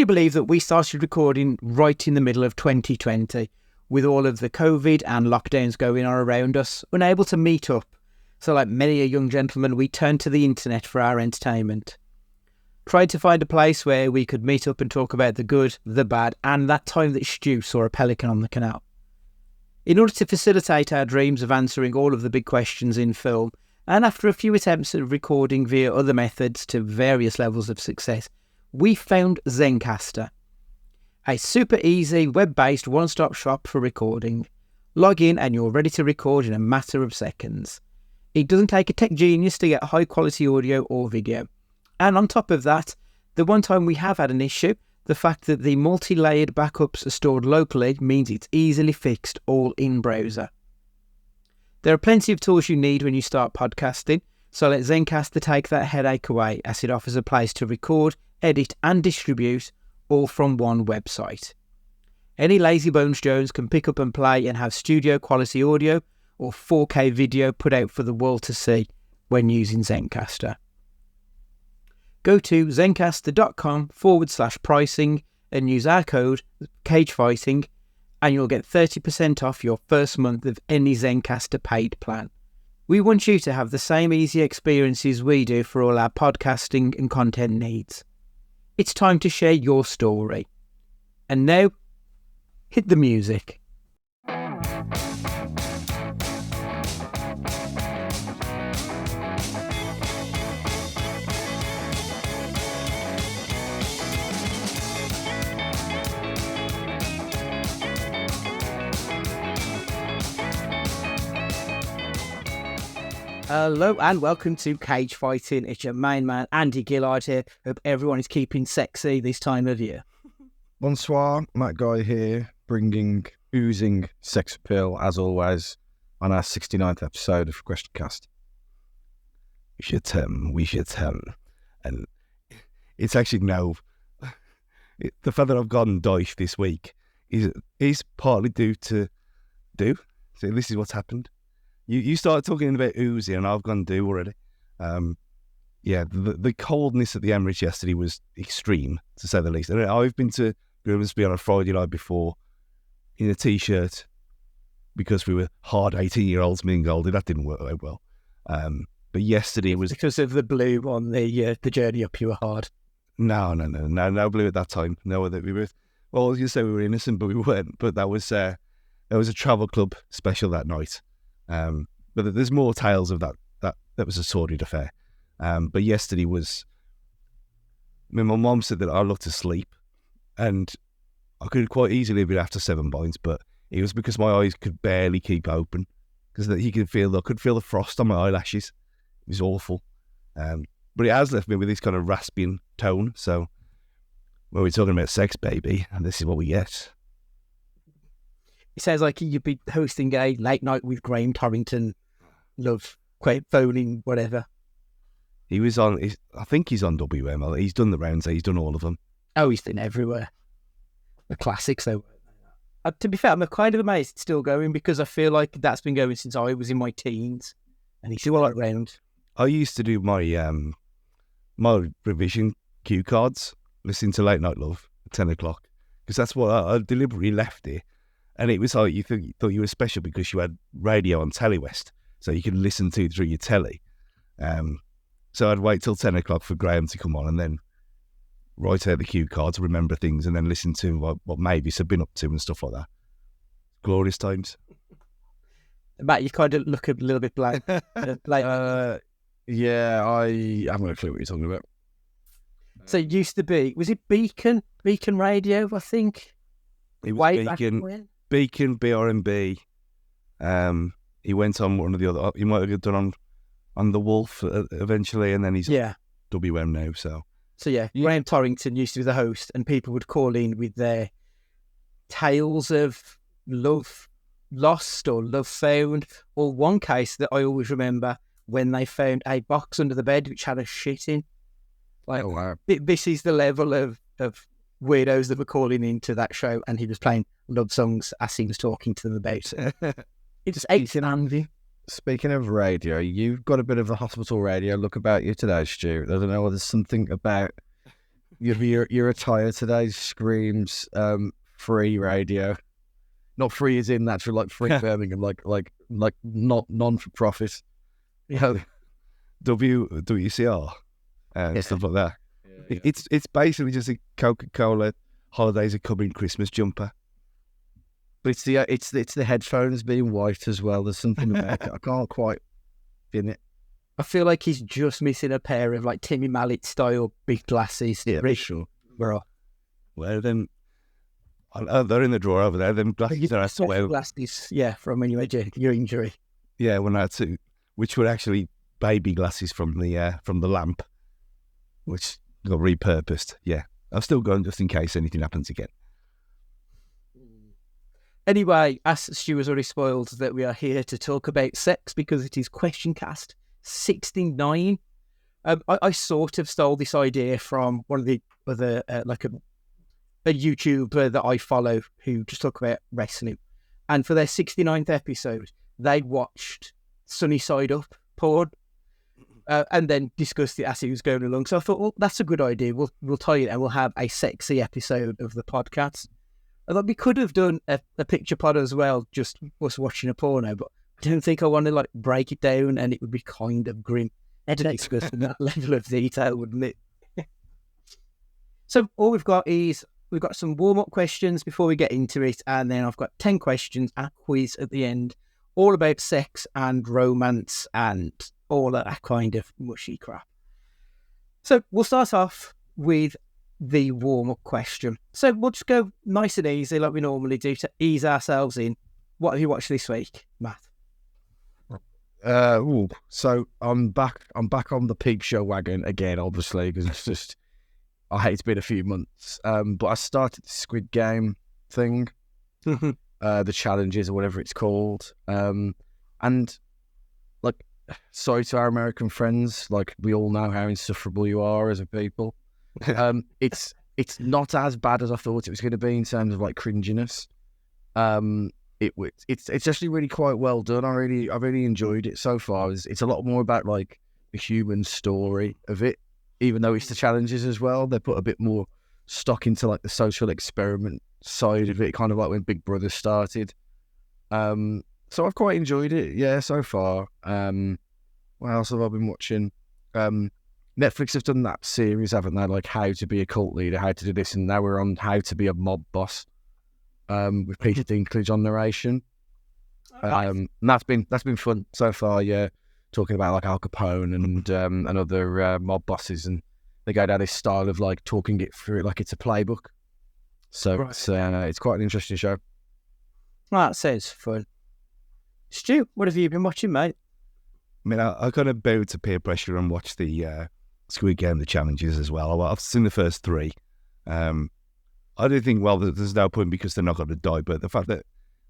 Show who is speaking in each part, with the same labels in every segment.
Speaker 1: you believe that we started recording right in the middle of 2020 with all of the COVID and lockdowns going on around us, unable to meet up? So like many a young gentleman, we turned to the internet for our entertainment. Tried to find a place where we could meet up and talk about the good, the bad, and that time that Stu saw a pelican on the canal. In order to facilitate our dreams of answering all of the big questions in film, and after a few attempts at recording via other methods to various levels of success, we found Zencastr, a super easy web-based one-stop shop for recording. Log in and you're ready to record in a matter of seconds. It doesn't take a tech genius to get high quality audio or video. And on top of that, the one time we have had an issue, the fact that the multi-layered backups are stored locally means it's easily fixed all in browser. There are plenty of tools you need when you start podcasting, so let Zencastr take that headache away as it offers a place to record, edit and distribute all from one website. Any lazy bones Jones can pick up and play and have studio quality audio or 4K video put out for the world to see when using Zencastr. Go to zencastr.com/pricing and use our code CAGEFIGHTING and you'll get 30% off your first month of any Zencastr paid plan. We want you to have the same easy experiences we do for all our podcasting and content needs. It's time to share your story. And now, hit the music. Hello and welcome to Cage Fighting. It's your main man, Andy Gillard here. Hope everyone is keeping sexy this time of year.
Speaker 2: Bonsoir, Matt Guy here, bringing oozing sex appeal, as always, on our 69th episode of QuestionCast. We should and it's actually the fact that I've gone Deutsch this week is partly due to so this is what's happened. You started talking about oozy and I've gone do already. The coldness at the Emirates yesterday was extreme, to say the least. And I've been to Grimsby on a Friday night before in a T-shirt because we were hard 18-year-olds mingled. That didn't work out well. But yesterday it was...
Speaker 1: Because of the blue on the journey up, you were hard.
Speaker 2: No blue at that time. No, that we were... Well, I was going to say we were innocent, but we weren't. But that was a travel club special that night. But there's more tales of that was a sordid affair. But yesterday was... my mum said that I loved to sleep and I could quite easily be after 7 points, but it was because my eyes could barely keep open because I could feel the frost on my eyelashes. It was awful. But it has left me with this kind of rasping tone. So when we're talking about sex, baby, and this is what we get.
Speaker 1: It sounds like you'd be hosting a late night with Graham Torrington, love, phoning, whatever.
Speaker 2: He was on, I think he's on WM. He's done the rounds, he's done all of them.
Speaker 1: Oh, he's been everywhere. The classics, though. To be fair, I'm kind of amazed it's still going because I feel like that's been going since I was in my teens. And he's still all around.
Speaker 2: I used to do my my revision cue cards, listening to Late Night Love at 10 o'clock. Because that's what I deliberately left it. And it was like you thought you were special because you had radio on Telly West, so you could listen to through your telly. So I'd wait till 10 o'clock for Graham to come on and then write out the cue cards, remember things, and then listen to what Mavis had been up to and stuff like that. Glorious times.
Speaker 1: Matt, you kind of look a little bit blank.
Speaker 3: Yeah, I haven't got a clue what you're talking about.
Speaker 1: So it used to be, was it Beacon Radio, I think?
Speaker 2: It was Beacon, BRMB. He went on one of the other. He might have done on The Wolf eventually, and then he's WM now. So
Speaker 1: yeah, Graham Torrington used to be the host, and people would call in with their tales of love lost or love found, or one case that I always remember when they found a box under the bed which had a shit in. Like, oh, wow. This is the level of weirdos that were calling into that show, and he was playing love songs as he was talking to them about it. It's 18
Speaker 3: Speaking of radio, you've got a bit of a hospital radio look about you today, Stu. I don't know, there's something about Your attire today screams free radio. Not free as in natural, like free Birmingham, like not non for profit.
Speaker 2: Yeah. WCR and stuff like that. Yeah. It's basically just a Coca-Cola holidays are coming Christmas jumper.
Speaker 3: But it's the headphones being white as well. There's something about it. I can't quite in it.
Speaker 1: I feel like he's just missing a pair of like Timmy Mallet style big glasses.
Speaker 3: Yeah, for sure.
Speaker 1: Bro.
Speaker 2: Well, then they're in the drawer over there. Them glasses are
Speaker 1: glasses, yeah, from when you had your injury.
Speaker 2: Yeah, when I had to, which were actually baby glasses from the lamp, which got repurposed. Yeah, I've still got them just in case anything happens again.
Speaker 1: Anyway, as Stu has already spoiled, that we are here to talk about sex because it is QuestionCast 69. I sort of stole this idea from one of the other, like a YouTuber that I follow who just talk about wrestling. And for their 69th episode, they watched Sunny Side Up porn and then discussed it as he was going along. So I thought, well, that's a good idea. We'll tie it and we'll have a sexy episode of the podcast. I thought we could have done a picture pod as well, just us watching a porno, but I don't think I want to like break it down and it would be kind of grim. I'd discuss that level of detail, wouldn't it? So all we've got some warm-up questions before we get into it, and then I've got 10 questions and a quiz at the end, all about sex and romance and all of that kind of mushy crap. So we'll start off with the warm-up question. So we'll just go nice and easy like we normally do to ease ourselves in. What have you watched this week, Matt?
Speaker 3: So I'm back on the pig show wagon again, obviously, because it's just it's been a few months. But I started the Squid Game thing, the challenges or whatever it's called. And like, sorry to our American friends, like we all know how insufferable you are as a people. It's not as bad as I thought it was going to be in terms of like cringiness. It's actually really quite well done. I really enjoyed it so far. It's a lot more about like the human story of it, even though it's the challenges as well. They put a bit more stock into like the social experiment side of it, kind of like when Big Brother started. So I've quite enjoyed it, yeah, so far. What else have I been watching? Netflix have done that series, haven't they? Like how to be a cult leader, how to do this, and now we're on how to be a mob boss. With Peter Dinklage on narration. And that's been fun so far, yeah. Talking about like Al Capone and other mob bosses, and they go down this style of like talking it through like it's a playbook. So right. It's quite an interesting show.
Speaker 1: That sounds fun. Stu, what have you been watching, mate?
Speaker 2: I mean, I kind of bowed to peer pressure and watched the Squid Game, the challenges as well. I've seen the first 3. I do think, well, there's no point because they're not going to die, but the fact that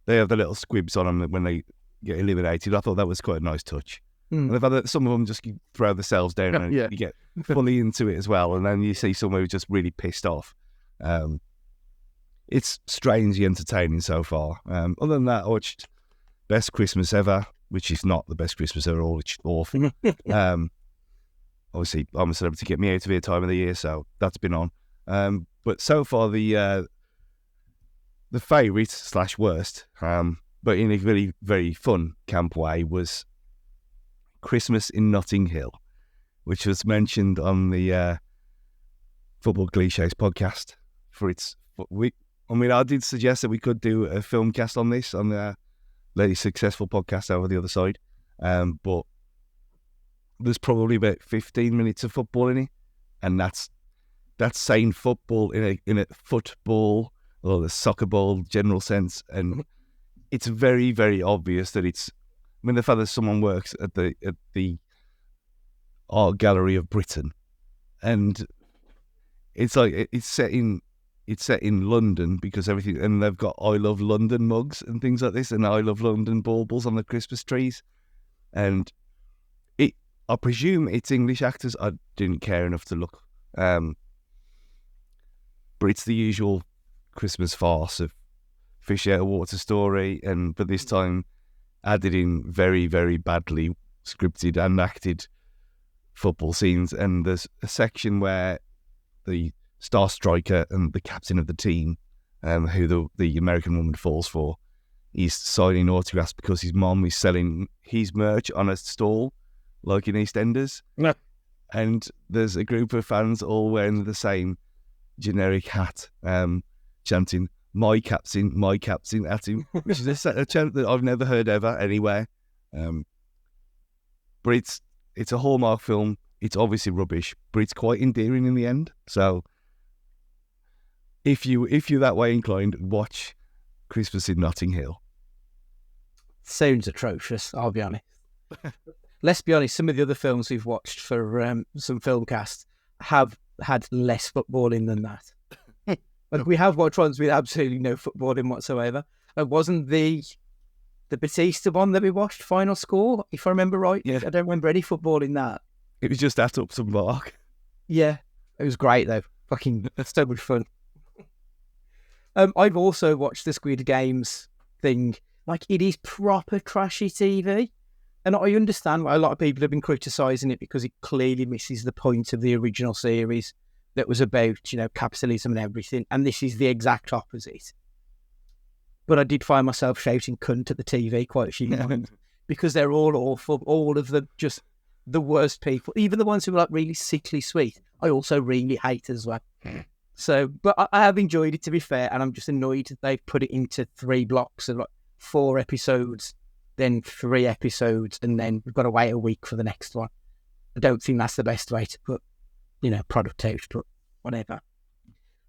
Speaker 2: they have the little squibs on them when they get eliminated, I thought that was quite a nice touch. And the fact that some of them just throw themselves down and you get fully into it as well, and then you see someone who's just really pissed off. It's strangely entertaining so far. Other than that, I watched Best Christmas Ever, which is not the best Christmas ever, which is awful. Obviously, I'm a Celebrity Get Me Out of Here time of the year, so that's been on. But so far, the favourite / worst, but in a very, very fun camp way, was Christmas in Notting Hill, which was mentioned on the Football Clichés podcast. I did suggest that we could do a film cast on this on the Lady Successful podcast over the other side, but there's probably about 15 minutes of football in it, and that's saying football in a football or the soccer ball general sense, and it's very, very obvious that it's. I mean, the fact that someone works at the Art Gallery of Britain, and it's like it's set in London because everything, and they've got I Love London mugs and things like this, and I Love London baubles on the Christmas trees, and I presume it's English actors. I didn't care enough to look. But it's the usual Christmas farce of fish out of water story, but this time added in very, very badly scripted and acted football scenes. And there's a section where the star striker and the captain of the team, who the American woman falls for. He's signing autographs because his mom is selling his merch on a stall, like in EastEnders.
Speaker 3: Yeah.
Speaker 2: And there's a group of fans all wearing the same generic hat, chanting, my captain at him, which is a chant that I've never heard ever anywhere. But it's a Hallmark film. It's obviously rubbish, but it's quite endearing in the end. So if you're that way inclined, watch Christmas in Notting Hill.
Speaker 1: Sounds atrocious, I'll be honest. Let's be honest, some of the other films we've watched for some film casts have had less footballing than that. Like we have watched ones with absolutely no footballing whatsoever. Wasn't the Batista one that we watched, Final Score, if I remember right?
Speaker 2: Yeah.
Speaker 1: I don't remember any football in that.
Speaker 2: It was just at Upton Park.
Speaker 1: Yeah, it was great though. Fucking so much fun. I've also watched the Squid Games thing. Like, it is proper trashy TV. And I understand why a lot of people have been criticising it because it clearly misses the point of the original series that was about, you know, capitalism and everything. And this is the exact opposite. But I did find myself shouting cunt at the TV quite a few times because they're all awful. All of them, just the worst people. Even the ones who are like really sickly sweet, I also really hate as well. So, but I have enjoyed it, to be fair, and I'm just annoyed that they've put it into 3 blocks of like 4 episodes, then 3 episodes, and then we've got to wait a week for the next one. I don't think that's the best way to put, you know, product out, but whatever.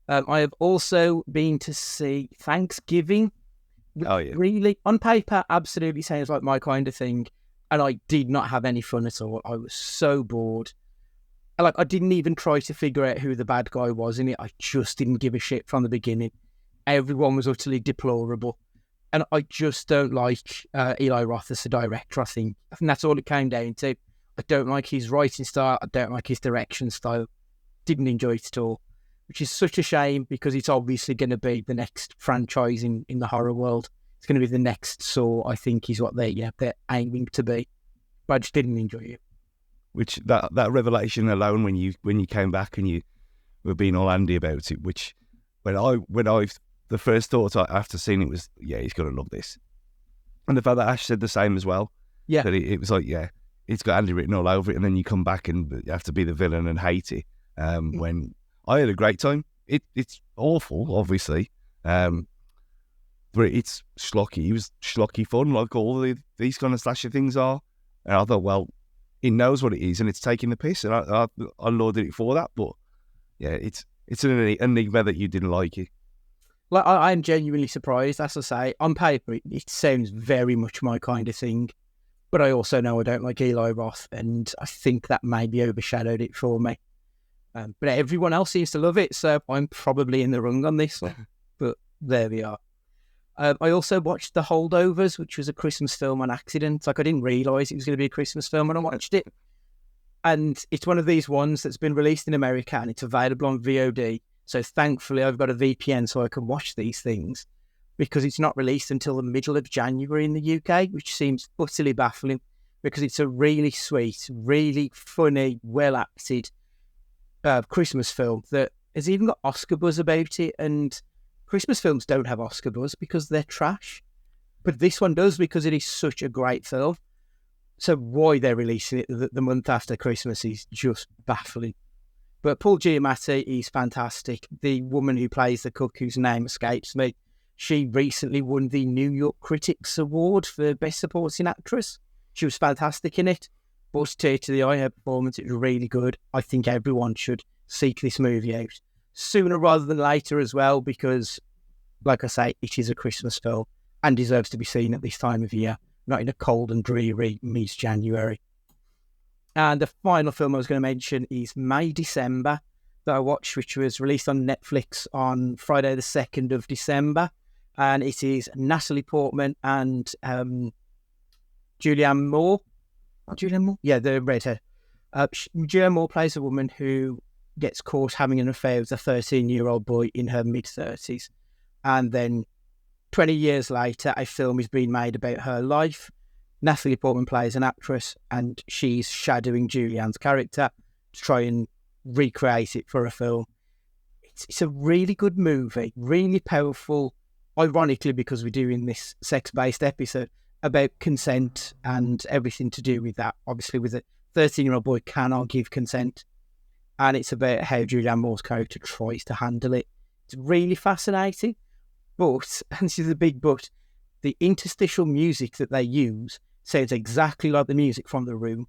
Speaker 1: I have also been to see Thanksgiving.
Speaker 2: Oh, yeah.
Speaker 1: Really, on paper, absolutely sounds like my kind of thing, and I did not have any fun at all. I was so bored. Like, I didn't even try to figure out who the bad guy was in it. I just didn't give a shit from the beginning. Everyone was utterly deplorable. And I just don't like Eli Roth as a director, I think. I think that's all it came down to. I don't like his writing style. I don't like his direction style. Didn't enjoy it at all, which is such a shame because it's obviously going to be the next franchise in the horror world. It's going to be the next Saw, I think, is what they're aiming to be. But I just didn't enjoy it.
Speaker 2: Which that revelation alone, when you came back and you were being all Andy about it, which when I the first thought after seeing it was, yeah, he's gonna love this, and the fact that Ash said the same as well.
Speaker 1: Yeah,
Speaker 2: that it was like, yeah, it's got Andy written all over it, and then you come back and you have to be the villain and hate it. When I had a great time, it's awful, obviously, but it's schlocky. It was schlocky fun, like all these kind of slasher things are. And I thought, well, he knows what it is, and it's taking the piss, and I lauded it for that. But yeah, it's an enigma that you didn't like it.
Speaker 1: Like, I'm genuinely surprised. As I say, on paper, it sounds very much my kind of thing. But I also know I don't like Eli Roth, and I think that maybe overshadowed it for me. But everyone else seems to love it, so I'm probably in the wrong on this one. But there we are. I also watched The Holdovers, which was a Christmas film on accident. Like, I didn't realise it was going to be a Christmas film when I watched it. And it's one of these ones that's been released in America and it's available on VOD. So thankfully, I've got a VPN so I can watch these things because it's not released until the middle of January in the UK, which seems utterly baffling because it's a really sweet, really funny, well-acted Christmas film that has even got Oscar buzz about it. And Christmas films don't have Oscar buzz because they're trash. But this one does because it is such a great film. So why they're releasing it the month after Christmas is just baffling. But Paul Giamatti is fantastic. The woman who plays the cook, whose name escapes me, she recently won the New York Critics Award for Best Supporting Actress. She was fantastic in it. Brought a tear to the eye. Her performance, it was really good. I think everyone should seek this movie out sooner rather than later as well, because, like I say, it is a Christmas film and deserves to be seen at this time of year, not in a cold and dreary mid-January. And the final film I was going to mention is May December that I watched, which was released on Netflix on Friday the 2nd of December. And it is Natalie Portman and Julianne Moore. Julianne Moore? Yeah, the redhead. Julianne Moore plays a woman who gets caught having an affair with a 13-year-old boy in her mid-30s. And then 20 years later, a film is being made about her life. Natalie Portman plays an actress, and she's shadowing Julianne's character to try and recreate it for a film. It's a really good movie, really powerful, ironically, because we're doing this sex-based episode about consent and everything to do with that. Obviously, with a 13-year-old boy cannot give consent. And it's about how Julianne Moore's character tries to handle it. It's really fascinating. But, and this is a big but, the interstitial music that they use sounds exactly like the music from The Room.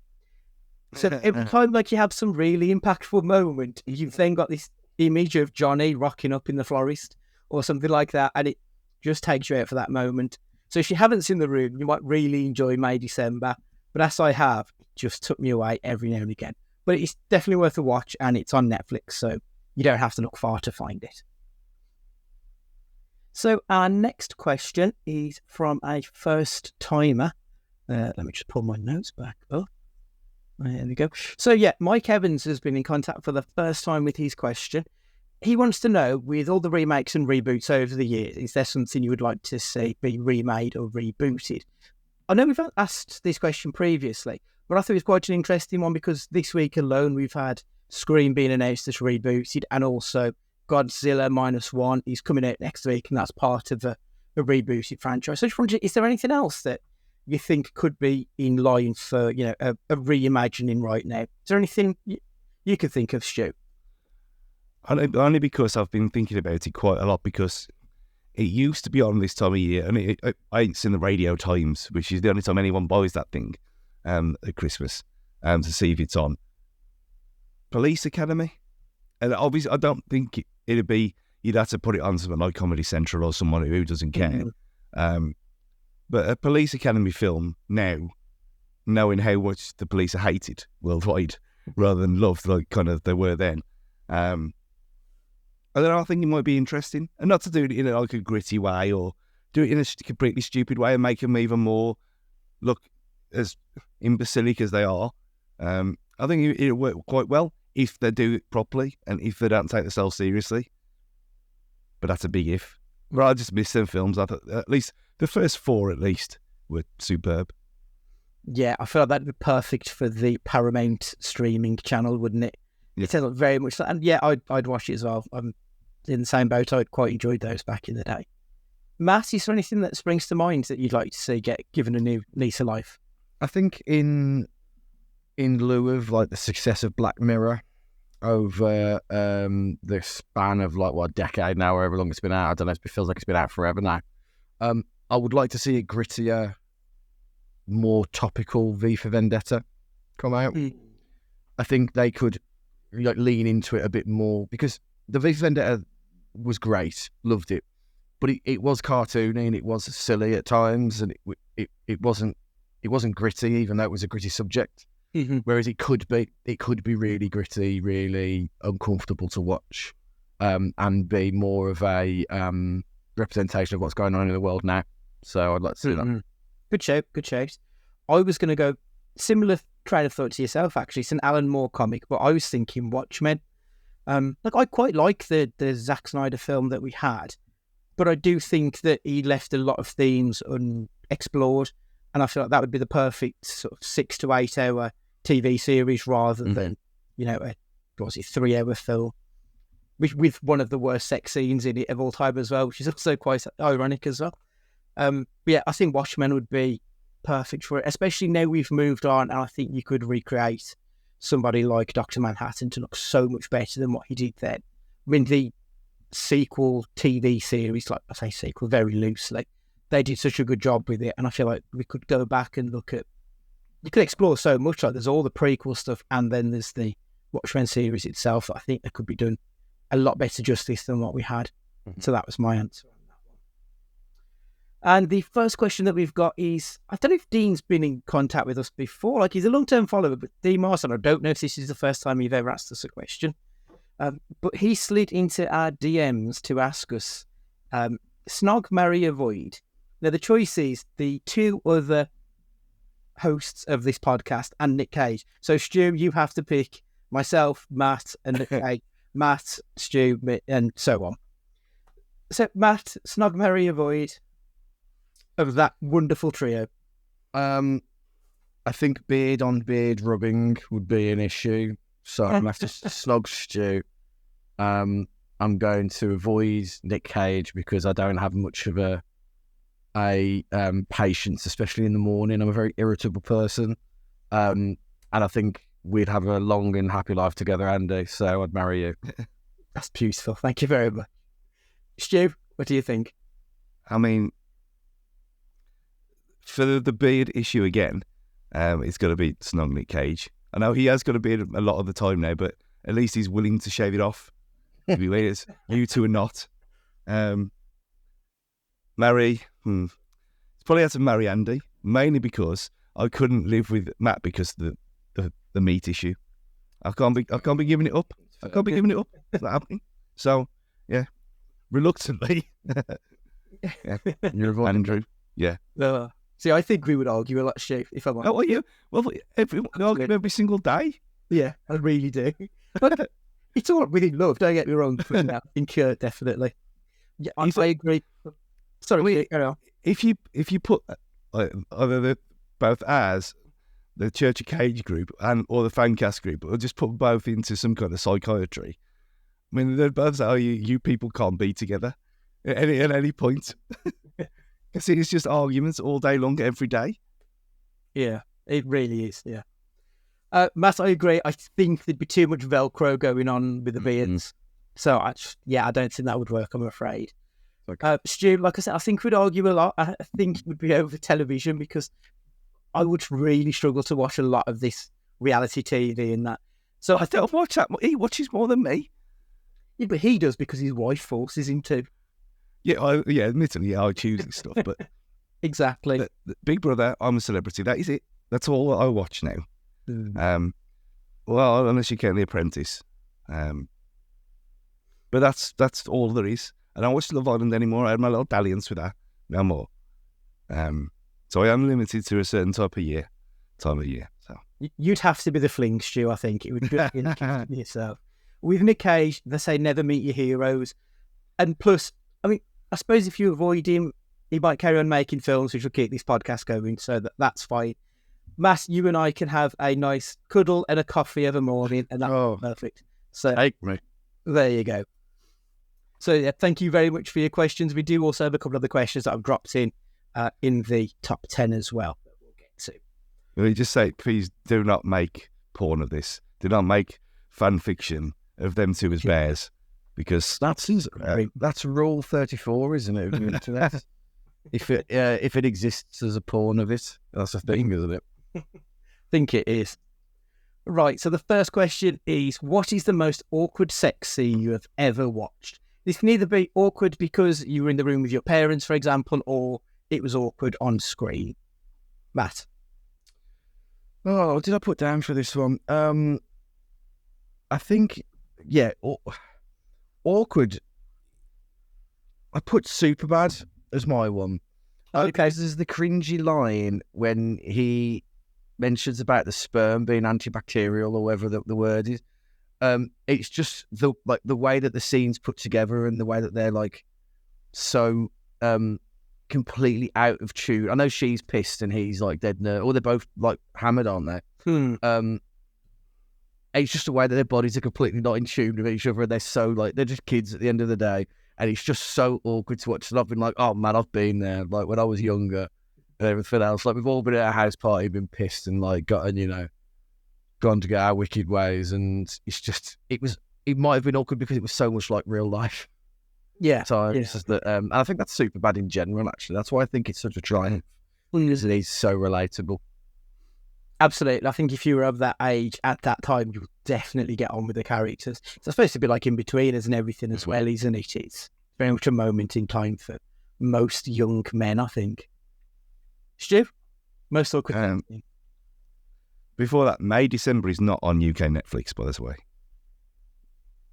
Speaker 1: So every time like you have some really impactful moment, you've then got this image of Johnny rocking up in the florist or something like that, and it just takes you out for that moment. So if you haven't seen The Room, you might really enjoy May December. But as I have, it just took me away every now and again. But it's definitely worth a watch, and it's on Netflix, so you don't have to look far to find it. So our next question is from a first-timer. Let me just pull my notes back up. There we go. So yeah, Mike Evans has been in contact for the first time with his question. He wants to know, with all the remakes and reboots over the years, is there something you would like to see be remade or rebooted? I know we've asked this question previously, but I thought it was quite an interesting one because this week alone we've had Scream being announced as rebooted, and also Godzilla -1 is coming out next week, and that's part of a rebooted franchise. So I just wondered, is there anything else that you think could be in line for, you know, a reimagining right now? Is there anything you could think of, Stu?
Speaker 2: Only because I've been thinking about it quite a lot, because it used to be on this time of year, and I ain't seen the Radio Times, which is the only time anyone buys that thing at Christmas, to see if it's on. Police Academy. And obviously, I don't think it'd be, you'd have to put it on something like Comedy Central or someone who doesn't care. But a Police Academy film now, knowing how much the police are hated worldwide rather than loved like kind of they were then, I don't know, I think it might be interesting. And not to do it in like a gritty way or do it in a completely stupid way and make them even more look as imbecilic as they are. I think it'll work quite well if they do it properly and if they don't take themselves seriously. But that's a big if. But I just miss them films. I thought at least the first 4 at least were superb.
Speaker 1: Yeah, I feel like that'd be perfect for the Paramount streaming channel, wouldn't it?
Speaker 2: Yeah.
Speaker 1: It sounds very much like, and yeah, I'd watch it as well. I'm in the same boat. I quite enjoyed those back in the day. Matt, is there anything that springs to mind that you'd like to see get given a new lease of life?
Speaker 3: I think in lieu of like the success of Black Mirror over the span of like a decade now, however long it's been out, I don't know, it feels like it's been out forever now. I would like to see a grittier, more topical V for Vendetta come out. I think they could like lean into it a bit more, because the V for Vendetta was great, loved it, but it was cartoony and it was silly at times, and it wasn't gritty, even though it was a gritty subject. Whereas it could be really gritty, really uncomfortable to watch, and be more of a representation of what's going on in the world now. So I'd like to see that.
Speaker 1: Good shout. I was going to go similar train of thought to yourself, actually. It's an Alan Moore comic, but I was thinking Watchmen. Like I quite like the Zack Snyder film that we had, but I do think that he left a lot of themes unexplored, and I feel like that would be the perfect sort of 6 to 8 hour TV series rather than, you know, a 3-hour film with one of the worst sex scenes in it of all time as well, which is also quite ironic as well. But yeah, I think Watchmen would be perfect for it, especially now we've moved on, and I think you could recreate somebody like Dr. Manhattan to look so much better than what he did then. I mean, the sequel TV series, like I say sequel very loosely, they did such a good job with it, and I feel like we could go back and look at, you could explore so much. Like there's all the prequel stuff, and then there's the Watchmen series itself that I think that could be done a lot better justice than what we had. So that was my answer on that one. And the first question that we've got is, I don't know if Dean's been in contact with us before. Like he's a long-term follower, but Dean Marston, I don't know if this is the first time you've ever asked us a question. But he slid into our DMs to ask us, snog, marry, avoid. Now the choice is the 2 other hosts of this podcast and Nick Cage. So Stu, you have to pick myself, Matt, and Nick Cage. Matt, Stu, and so on. So Matt, snog, marry, avoid of that wonderful trio.
Speaker 3: I think beard on beard rubbing would be an issue, so I'm gonna have to snog Stu. I'm going to avoid Nick Cage because I don't have much of a patience, especially in the morning. I'm a very irritable person, and I think we'd have a long and happy life together, Andy. So I'd marry you.
Speaker 1: That's beautiful. Thank you very much. Stu, what do you think?
Speaker 2: I mean, for the beard issue again, it's got to be Snog Nick Cage. I know he has got a beard a lot of the time now, but at least he's willing to shave it off. To be honest, you two are not. Marry. It's probably had to marry Andy, mainly because I couldn't live with Matt because of the meat issue. I can't be giving it up. I can't be giving it up. It's not happening. So yeah, reluctantly. Yeah,
Speaker 3: You're avoiding
Speaker 2: Andrew. Yeah.
Speaker 1: See, I think we would argue a lot, Stu, if I'm honest.
Speaker 2: Oh, are you? Well, we argue every single day.
Speaker 1: Yeah, I really do. But it's all within love, don't get me wrong. But no, I think definitely. Yeah, I agree. Sorry, carry on.
Speaker 2: If you put either both as the Church of Cage group or the Fancast group, or just put both into some kind of psychiatry, I mean, they'd both say, you people can't be together at any point. Because it's just arguments all day long, every day.
Speaker 1: Yeah, it really is, yeah. Matt, I agree. I think there'd be too much Velcro going on with the beards. So, I don't think that would work, I'm afraid. Okay. Stu, like I said, I think we'd argue a lot. I think it would be over television because I would really struggle to watch a lot of this reality TV and that. So
Speaker 2: I don't watch that. He watches more than me.
Speaker 1: Yeah, but he does because his wife forces him to.
Speaker 2: Yeah, admittedly, I choose this stuff, but
Speaker 1: exactly.
Speaker 2: The Big Brother, I'm a celebrity. That is it. That's all I watch now. Well, unless you count The Apprentice, but that's all there is. I don't watch Love Island anymore. I had my little dalliance with that. No more. So I am limited to a certain time of year. So
Speaker 1: you'd have to be the fling, Stu. I think it would just be yourself. With Nick Cage, they say never meet your heroes, and plus, I mean, I suppose if you avoid him, he might carry on making films, which will keep this podcast going. So that's fine. Matt, you and I can have a nice cuddle and a coffee every morning, and that's perfect. So there you go. So yeah, thank you very much for your questions. We do also have a couple of the questions that I've dropped in the top 10 as well that we'll get to.
Speaker 2: Will you just say, please do not make porn of this. Do not make fan fiction of them two as bears, because
Speaker 3: that's rule 34, isn't it? Of the internet? if it exists as a porn of it, that's a thing, isn't it?
Speaker 1: I think it is. Right, so the first question is, what is the most awkward sex scene you have ever watched? This can either be awkward because you were in the room with your parents, for example, or it was awkward on screen. Matt?
Speaker 3: Oh, what did I put down for this one? I think, awkward. I put Superbad as my one.
Speaker 1: Okay.
Speaker 3: There's the cringy line when he mentions about the sperm being antibacterial or whatever the word is. It's just the way that the scene's put together and the way that they're like so completely out of tune. I know she's pissed and he's like dead nerve, or they're both like hammered, aren't they? It's just the way that their bodies are completely not in tune with each other, and they're so like they're just kids at the end of the day, and it's just so awkward to watch. And I've been like, oh man, I've been there, like when I was younger and everything else. Like we've all been at a house party, been pissed and like gone to get our wicked ways, and it's just it might have been awkward because it was so much like real life.
Speaker 1: Yeah.
Speaker 3: So it's just that, and I think that's super bad in general. Actually, that's why I think it's such a triumph because it is so relatable.
Speaker 1: Absolutely. I think if you were of that age at that time, you would definitely get on with the characters. It's supposed to be like in betweeners and everything as well, isn't it? It's very much a moment in time for most young men, I think. Stu, most awkward.
Speaker 2: Before that, December is not on UK Netflix, by the way.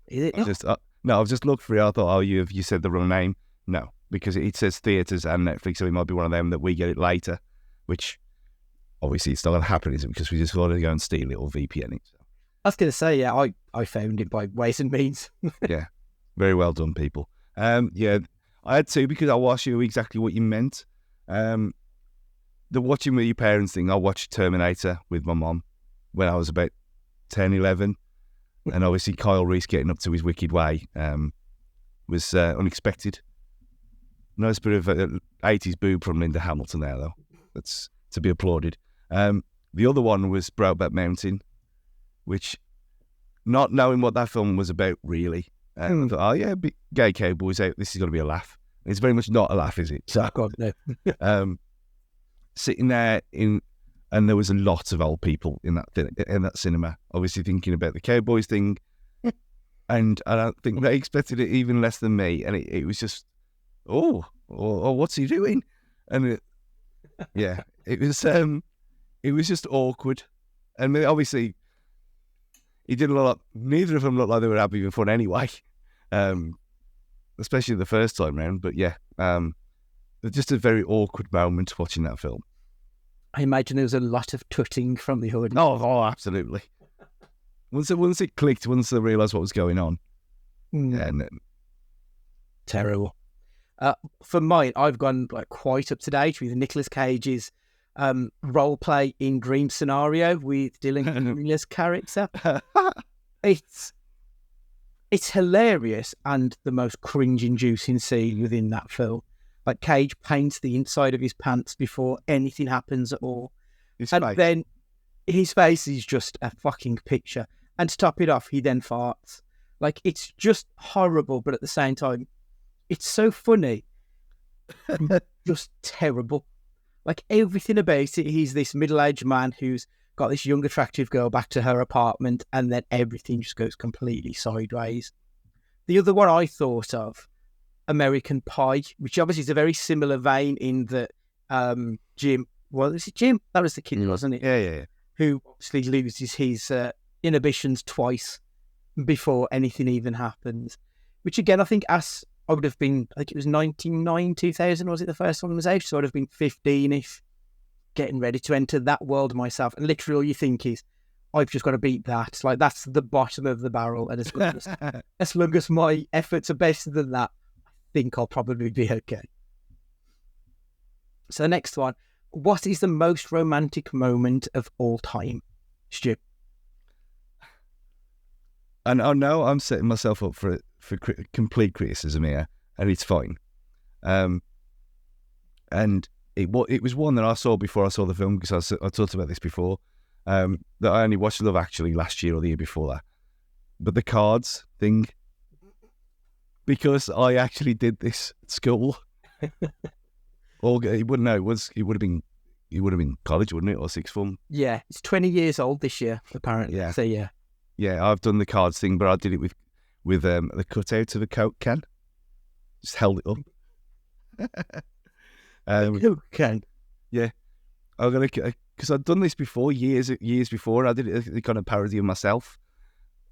Speaker 1: Is it?
Speaker 2: I've just looked for it. I thought, you said the wrong name. No, because it says theatres and Netflix, so it might be one of them that we get it later, which obviously it's not going to happen, is it? Because we just got to go and steal it or VPN it. So.
Speaker 1: I was going to say, yeah, I found it by ways and means.
Speaker 2: Yeah, very well done, people. I had to, because I watched you exactly what you meant. The watching with your parents thing, I watched Terminator with my mom when I was about 10, 11. And obviously Kyle Reese getting up to his wicked way. was unexpected. Nice bit of 80s boob from Linda Hamilton there, though. That's to be applauded. The other one was Brokeback Mountain, which, not knowing what that film was about, really, I thought, oh yeah, gay cowboys out, this is going to be a laugh. It's very much not a laugh, is it? So,
Speaker 1: God, no.
Speaker 2: Sitting there and there was a lot of old people in that cinema, obviously thinking about the cowboys thing, and I don't think they expected it even less than me, and it was just, oh, what's he doing? And it was just awkward, and obviously he didn't look like, neither of them looked like they were having fun anyway, especially the first time round. But yeah, just a very awkward moment watching that film.
Speaker 1: I imagine there was a lot of tutting from the audience.
Speaker 2: Oh, absolutely. Once it clicked, once they realised what was going on. Yeah,
Speaker 1: terrible. For mine, I've gone like quite up to date with Nicolas Cage's role play in Dream Scenario with Dylan Cunningham's character. It's hilarious and the most cringe-inducing scene within that film. Like, Cage paints the inside of his pants before anything happens at all. Then his face is just a fucking picture. And to top it off, he then farts. Like, it's just horrible, but at the same time, it's so funny. Just terrible. Like, everything about it, he's this middle-aged man who's got this young, attractive girl back to her apartment, and then everything just goes completely sideways. The other one I thought of, American Pie, which obviously is a very similar vein in that Jim, well, is it Jim? That was the kid, wasn't it?
Speaker 2: Yeah.
Speaker 1: Who obviously loses his inhibitions twice before anything even happens. Which again, I think I would have been, I think it was 99, 2000, was it the first one was out? So I'd have been 15-ish, getting ready to enter that world myself. And literally all you think is, I've just got to beat that. Like, that's the bottom of the barrel. And as long as my efforts are better than that, think I'll probably be okay. So the next one, what is the most romantic moment of all time, Stu?
Speaker 2: And I know I'm setting myself up for complete criticism here, and it's fine. And it was one that I saw before I saw the film, because I talked about this before, that I only watched Love Actually last year or the year before that. But the cards thing, because I actually did this at school. Or it wouldn't know. It would have been college, wouldn't it, or sixth form?
Speaker 1: Yeah, it's 20 years old this year, apparently.
Speaker 2: Yeah.
Speaker 1: So yeah.
Speaker 2: Yeah, I've done the cards thing, but I did it with the cutout of a Coke can. Just held it up.
Speaker 1: Coke can.
Speaker 2: Yeah, I'm gonna, because I'd done this before, years before. I did it as a kind of parody of myself.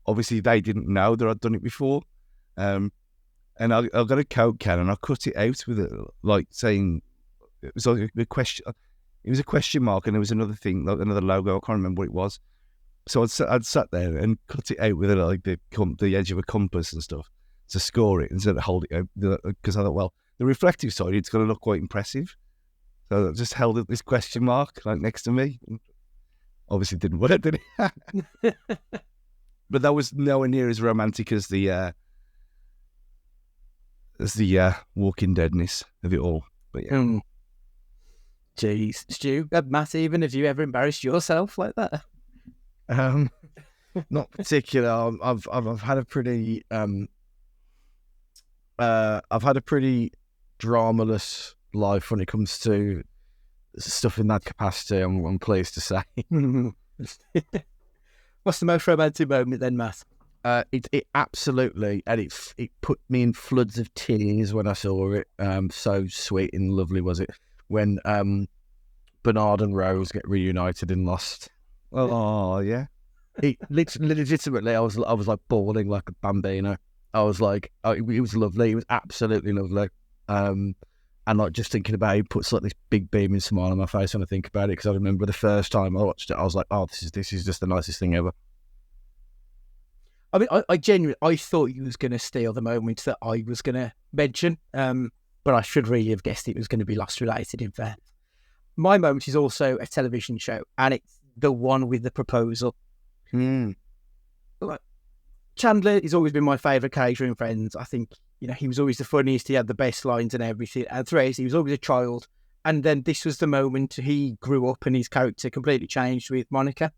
Speaker 2: Obviously, they didn't know that I'd done it before. And I got a Coke can and I cut it out with it, like saying, it was like a question. It was a question mark, and there was another thing, like another logo. I can't remember what it was. So I'd sat there and cut it out with like the edge of a compass and stuff to score it instead of hold it out, because I thought, well, the reflective side, it's going to look quite impressive. So I just held this question mark like next to me. Obviously, it didn't work, did it? But that was nowhere near as romantic as the Walking Deadness of it all. But yeah.
Speaker 1: Jeez, Stu, Matt, even have you ever embarrassed yourself like that?
Speaker 3: Not particular. I've had a pretty dramaless life when it comes to stuff in that capacity. I'm pleased to say.
Speaker 1: What's the most romantic moment then, Matt?
Speaker 3: It absolutely, and it put me in floods of tears when I saw it. So sweet and lovely was it when Bernard and Rose get reunited in Lost.
Speaker 2: Oh yeah.
Speaker 3: Legitimately, I was like bawling like a bambino. I was like, it was lovely. It was absolutely lovely. And like just thinking about it puts like this big beaming smile on my face when I think about it, because I remember the first time I watched it, I was like, oh, this is just the nicest thing ever.
Speaker 1: I mean, I genuinely thought you was going to steal the moment that I was going to mention, but I should really have guessed it was going to be Lost related. In fact, my moment is also a television show, and it's the one with the proposal. Like, Chandler has always been my favourite character in Friends. I think he was always the funniest, he had the best lines and everything. And throughout, he was always a child. And then this was the moment he grew up and his character completely changed with Monica.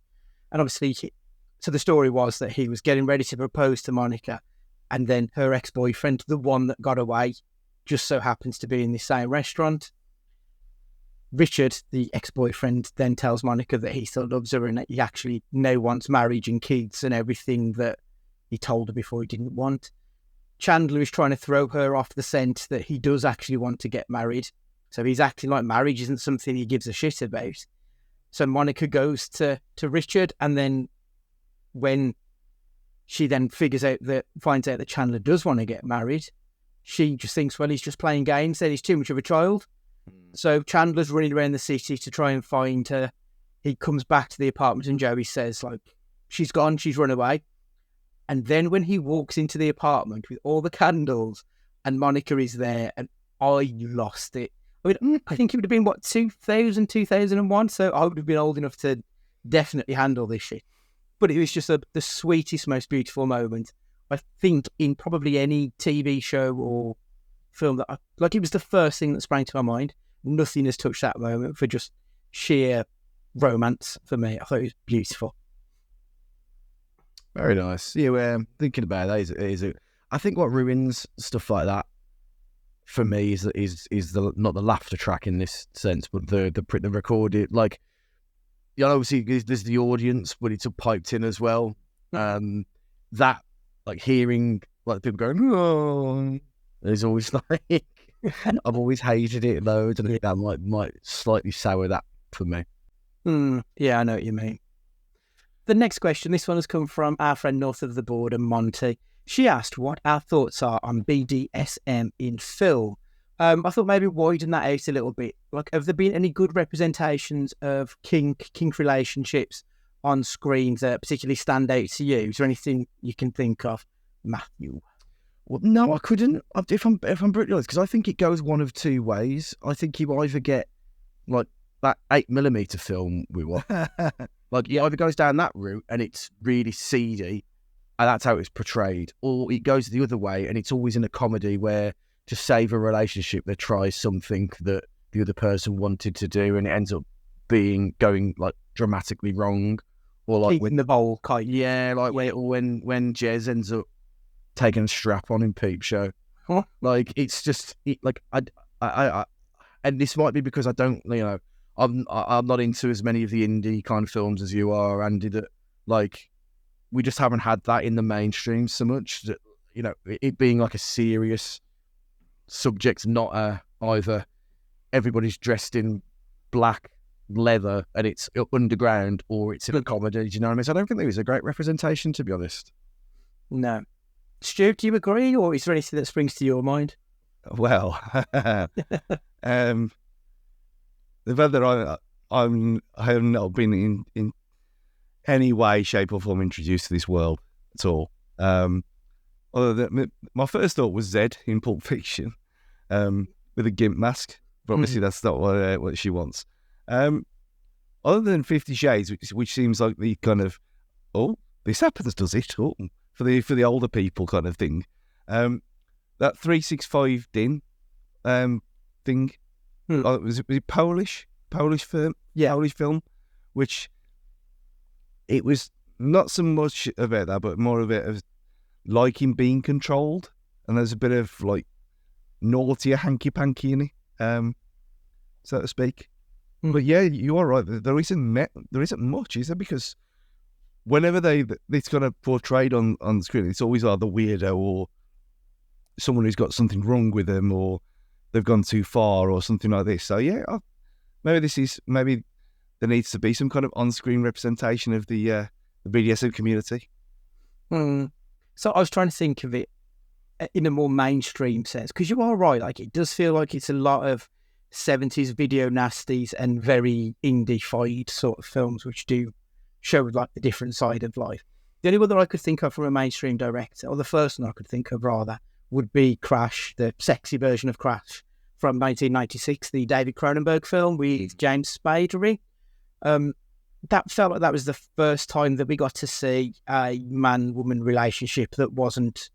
Speaker 1: And obviously, so the story was that he was getting ready to propose to Monica, and then her ex-boyfriend, the one that got away, just so happens to be in the same restaurant. Richard, the ex-boyfriend, then tells Monica that he still loves her and that he actually now wants marriage and kids and everything that he told her before he didn't want. Chandler is trying to throw her off the scent that he does actually want to get married. So he's acting like marriage isn't something he gives a shit about. So Monica goes to Richard, and then when she then finds out that Chandler does want to get married, she just thinks, well, he's just playing games, then he's too much of a child. So Chandler's running around the city to try and find her. He comes back to the apartment and Joey says, like, she's gone, she's run away. And then when he walks into the apartment with all the candles and Monica is there, and I lost it. I mean, I think it would have been, 2000, 2001, so I would have been old enough to definitely handle this shit. But it was just the sweetest, most beautiful moment, I think, in probably any TV show or film that it was the first thing that sprang to my mind. Nothing has touched that moment for just sheer romance for me. I thought it was beautiful.
Speaker 3: Very nice. Yeah, thinking about that I think what ruins stuff like that for me is the not the laughter track in this sense, but the recorded, like, obviously there's the audience, but it's piped in as well. That, like, hearing like people going, oh, is always like I've always hated it loads, and I think that might slightly sour that for me.
Speaker 1: Yeah, I know what you mean. The next question, this one has come from our friend north of the border, Monty. She asked what our thoughts are on BDSM in film. I thought maybe widen that out a little bit. Like, have there been any good representations of kink relationships on screen that particularly stand out to you? Is there anything you can think of, Matthew?
Speaker 3: Well, no, I couldn't. If I'm brutally honest, because I think it goes one of two ways. I think you either get like that 8mm film we watch, like, it either goes down that route and it's really seedy, and that's how it's portrayed, or it goes the other way and it's always in a comedy where, to save a relationship, they try something that the other person wanted to do and it ends up going like dramatically wrong, or like
Speaker 1: in the bowl kind.
Speaker 3: Yeah, like when Jez ends up taking a strap on in Peep Show.
Speaker 1: Huh?
Speaker 3: Like, it's just like I and this might be because I don't, I'm not into as many of the indie kind of films as you are, Andy, that, like, we just haven't had that in the mainstream so much, that, it being like a serious subject, not either everybody's dressed in black leather and it's underground, or it's in a comedy. Do you know what I mean? So I don't think there was a great representation, to be honest.
Speaker 1: No. Stu, do you agree, or is there anything that springs to your mind?
Speaker 2: Well, the fact that I have not been in any way, shape, or form introduced to this world at all. Although my first thought was Zed in Pulp Fiction, with a gimp mask, but obviously that's not what she wants. Other than 50 Shades, which seems like the kind of, oh, this happens, does it? Oh, for the older people kind of thing. That 365 Din thing. Was it Polish film? Yeah, Polish film, which it was not so much about that, but more of it as liking being controlled, and there's a bit of like naughty hanky panky in it, so to speak. But yeah, you are right. There isn't much, is there? Because whenever it's kind of portrayed on the screen, it's always either weirdo or someone who's got something wrong with them, or they've gone too far, or something like this. So yeah, maybe there needs to be some kind of on-screen representation of the BDSM community.
Speaker 1: So I was trying to think of it in a more mainstream sense, because you are right. Like, it does feel like it's a lot of 70s video nasties and very indie-fied sort of films, which do show like the different side of life. The only one that I could think of from a mainstream director, or the first one I could think of rather, would be Crash, the sexy version of Crash from 1996, the David Cronenberg film with James Spadery. That felt like that was the first time that we got to see a man-woman relationship that wasn't,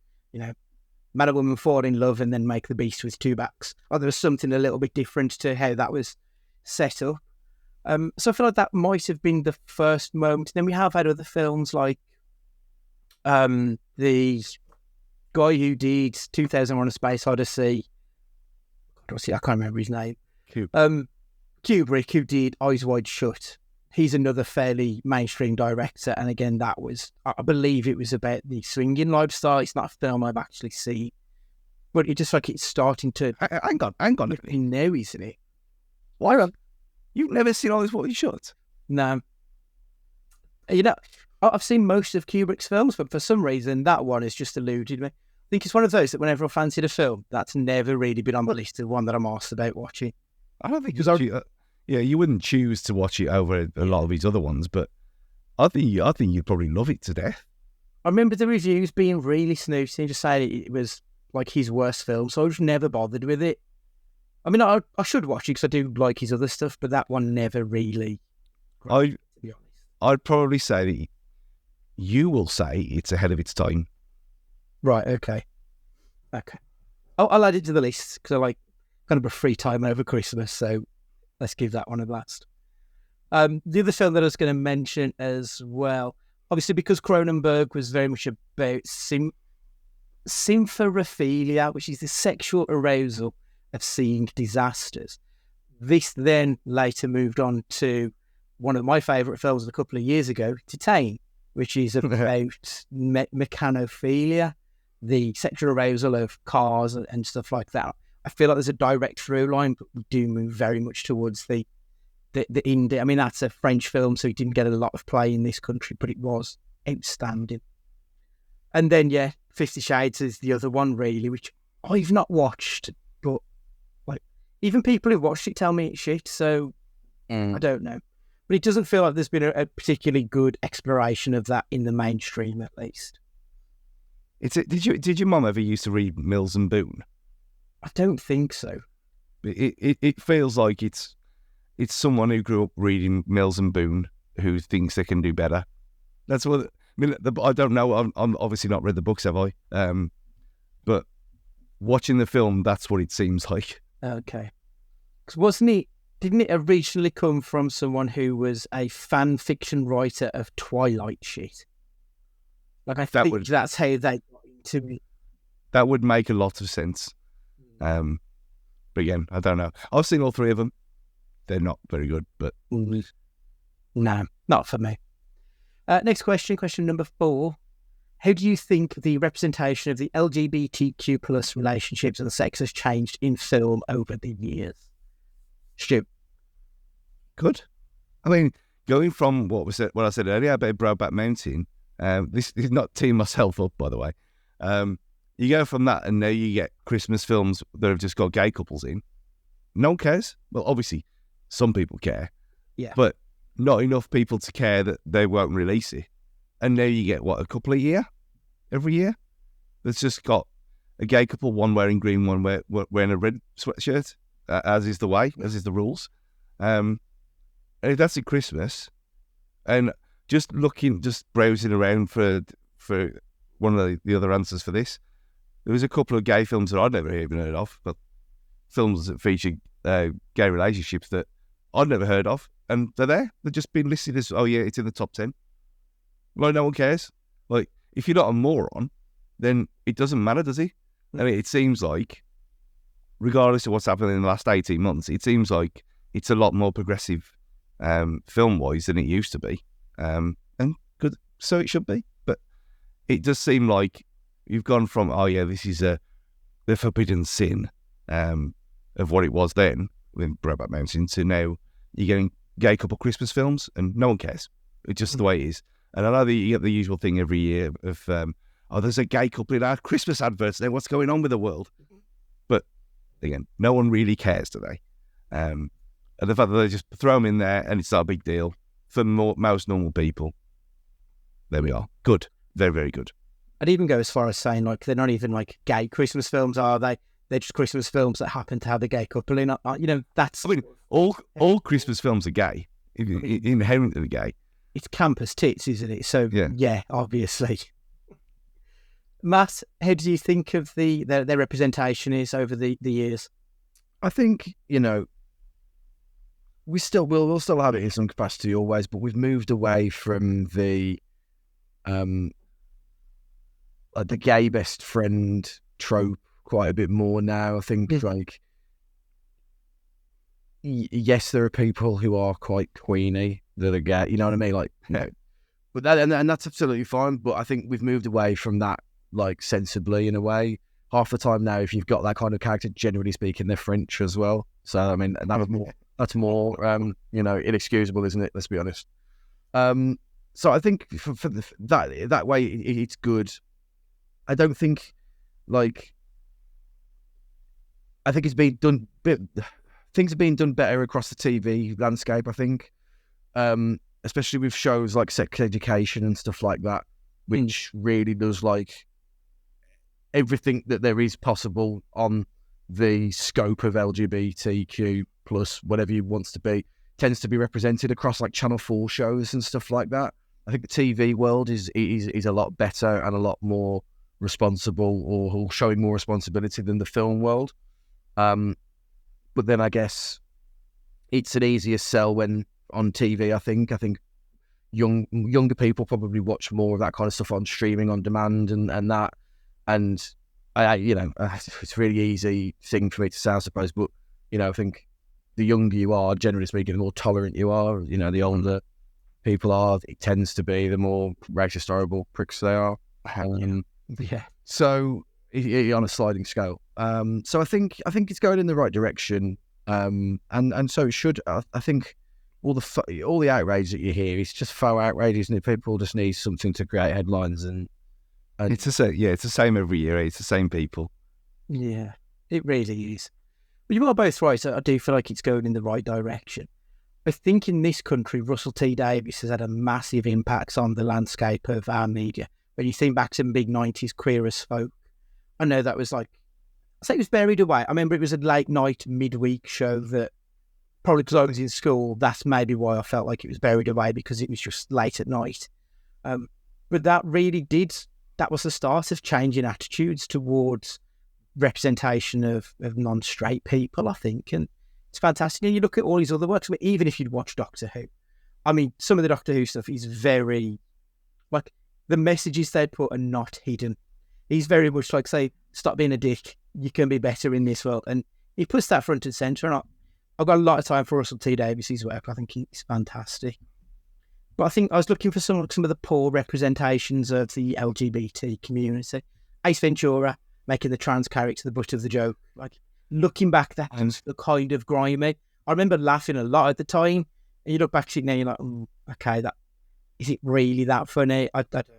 Speaker 1: man and woman fall in love and then make the beast with two backs. Or there was something a little bit different to how that was set up. So I feel like that might have been the first moment. Then we have had other films like the guy who did 2001: A Space Odyssey. I can't remember his name. Kubrick, who did Eyes Wide Shut. He's another fairly mainstream director, and again, that was, I believe it was about the swinging lifestyle. It's not a film I've actually seen, but it's just like it's starting to...
Speaker 2: Hang on.
Speaker 1: Now, isn't it?
Speaker 2: Why on? You've never seen Eyes Wide Shut?
Speaker 1: No. You know, I've seen most of Kubrick's films, but for some reason, that one has just eluded me. I think it's one of those that whenever I fancied a film, that's never really been on the list of one that I'm asked about watching.
Speaker 2: I don't think you wouldn't choose to watch it over a lot of these other ones, but I think you'd probably love it to death.
Speaker 1: I remember the reviews being really snooty, just saying it was like his worst film, so I was never bothered with it. I mean, I should watch it because I do like his other stuff, but that one never really. To be honest,
Speaker 2: I'd probably say that you will say it's ahead of its time.
Speaker 1: Right. Okay. I'll add it to the list because I like kind of a free time over Christmas, so let's give that one a blast. The other film that I was going to mention as well, obviously because Cronenberg was very much about symphorophilia, which is the sexual arousal of seeing disasters. This then later moved on to one of my favourite films of a couple of years ago, Titane, which is about mechanophilia, the sexual arousal of cars and stuff like that. I feel like there's a direct through line, but we do move very much towards the indie. I mean, that's a French film, so it didn't get a lot of play in this country, but it was outstanding. And then, 50 Shades is the other one, really, which I've not watched, but like even people who've watched it tell me it's shit, so I don't know. But it doesn't feel like there's been a particularly good exploration of that in the mainstream, at least.
Speaker 2: Did your mum ever used to read Mills and Boon?
Speaker 1: I don't think so.
Speaker 2: It feels like it's someone who grew up reading Mills and Boon who thinks they can do better. That's what I mean. I don't know. I'm obviously not read the books, have I? But watching the film, that's what it seems like.
Speaker 1: Okay. Because didn't it originally come from someone who was a fan fiction writer of Twilight shit? Like, I think that's how they got into it.
Speaker 2: That would make a lot of sense. But again, I don't know. I've seen all three of them. They're not very good, but...
Speaker 1: No, not for me. Next question number 4. How do you think the representation of the LGBTQ plus relationships and sex has changed in film over the years? Stu?
Speaker 2: Good. I mean, going from what I said earlier about Brokeback Mountain, this is not teeing myself up, by the way. You go from that and now you get Christmas films that have just got gay couples in. No one cares. Well, obviously, some people care.
Speaker 1: Yeah.
Speaker 2: But not enough people to care that they won't release it. And now you get, a couple every year? That's just got a gay couple, one wearing green, one wearing a red sweatshirt, as is the rules. And that's at Christmas. And just browsing around for one of the other answers for this, there was a couple of gay films that I'd never even heard of, but films that feature gay relationships that I'd never heard of, and they're there. They've just been listed as, it's in the top 10. Like, no one cares. Like, if you're not a moron, then it doesn't matter, does it? And it seems like, regardless of what's happened in the last 18 months, it seems like it's a lot more progressive film-wise than it used to be. And good, so it should be. But it does seem like you've gone from, this is the forbidden sin of what it was then with Brokeback Mountain to now you're getting gay couple Christmas films and no one cares. It's just the way it is. And I know that you get the usual thing every year of, there's a gay couple in our Christmas adverts now. What's going on with the world? But again, no one really cares today. And the fact that they just throw them in there and it's not a big deal for most normal people. There we are. Good. Very, very good.
Speaker 1: I'd even go as far as saying, like, they're not even like gay Christmas films, are they? They're just Christmas films that happen to have a gay couple in. That's...
Speaker 2: I mean, all Christmas films are gay. Inherently gay.
Speaker 1: It's campus tits, isn't it? So, yeah obviously. Matt, how do you think of their representation is over the years?
Speaker 3: I think, we'll still have it in some capacity always, but we've moved away from the gay best friend trope quite a bit more now. I think yes, there are people who are quite queenie that are gay, you know what I mean? Like, but that's absolutely fine. But I think we've moved away from that, like, sensibly in a way. Half the time now, if you've got that kind of character, generally speaking, they're French as well. So I mean, that's more inexcusable, isn't it? Let's be honest. So I think for that way, it's good. I don't think, like, I think it's been done. Things are being done better across the TV landscape, I think, especially with shows like Sex Education and stuff like that, which really does, like, everything that there is possible on the scope of LGBTQ plus whatever you wants to be tends to be represented across, like, Channel 4 shows and stuff like that. I think the TV world is a lot better and a lot more responsible, or showing more responsibility than the film world. But then I guess it's an easier sell when on TV. I think younger people probably watch more of that kind of stuff on streaming on demand and that. And it's a really easy thing for me to say, I suppose. But I think the younger you are, generally speaking, the more tolerant you are. The older people are, it tends to be the more racist, horrible pricks they are. So on a sliding scale. So I think it's going in the right direction. And so it should. I think all the outrage that you hear is just faux outrage, isn't it? People just need something to create headlines, and
Speaker 2: it's the same every year. It's the same people.
Speaker 1: Yeah, it really is. But you are both right. So I do feel like it's going in the right direction. I think in this country, Russell T Davies has had a massive impact on the landscape of our media. When you think back to the big 90s Queer as Folk, I know that was like, I say it was buried away. I remember it was a late night midweek show that, probably because I was in school, that's maybe why I felt like it was buried away, because it was just late at night. But that was the start of changing attitudes towards representation of non-straight people, I think. And it's fantastic. And you look at all these other works, I mean, even if you'd watch Doctor Who, I mean, some of the Doctor Who stuff is very, like, the messages they'd put are not hidden. He's very much like, say, stop being a dick, you can be better in this world. And he puts that front and centre. And I've got a lot of time for Russell T Davies' work. I think he's fantastic. But I think I was looking for some of the poor representations of the LGBT community. Ace Ventura making the trans character the butt of the joke. Like, looking back, that's the kind of grimy. I remember laughing a lot at the time. And you look back to it now, you're like, okay, is it really that funny? I don't know.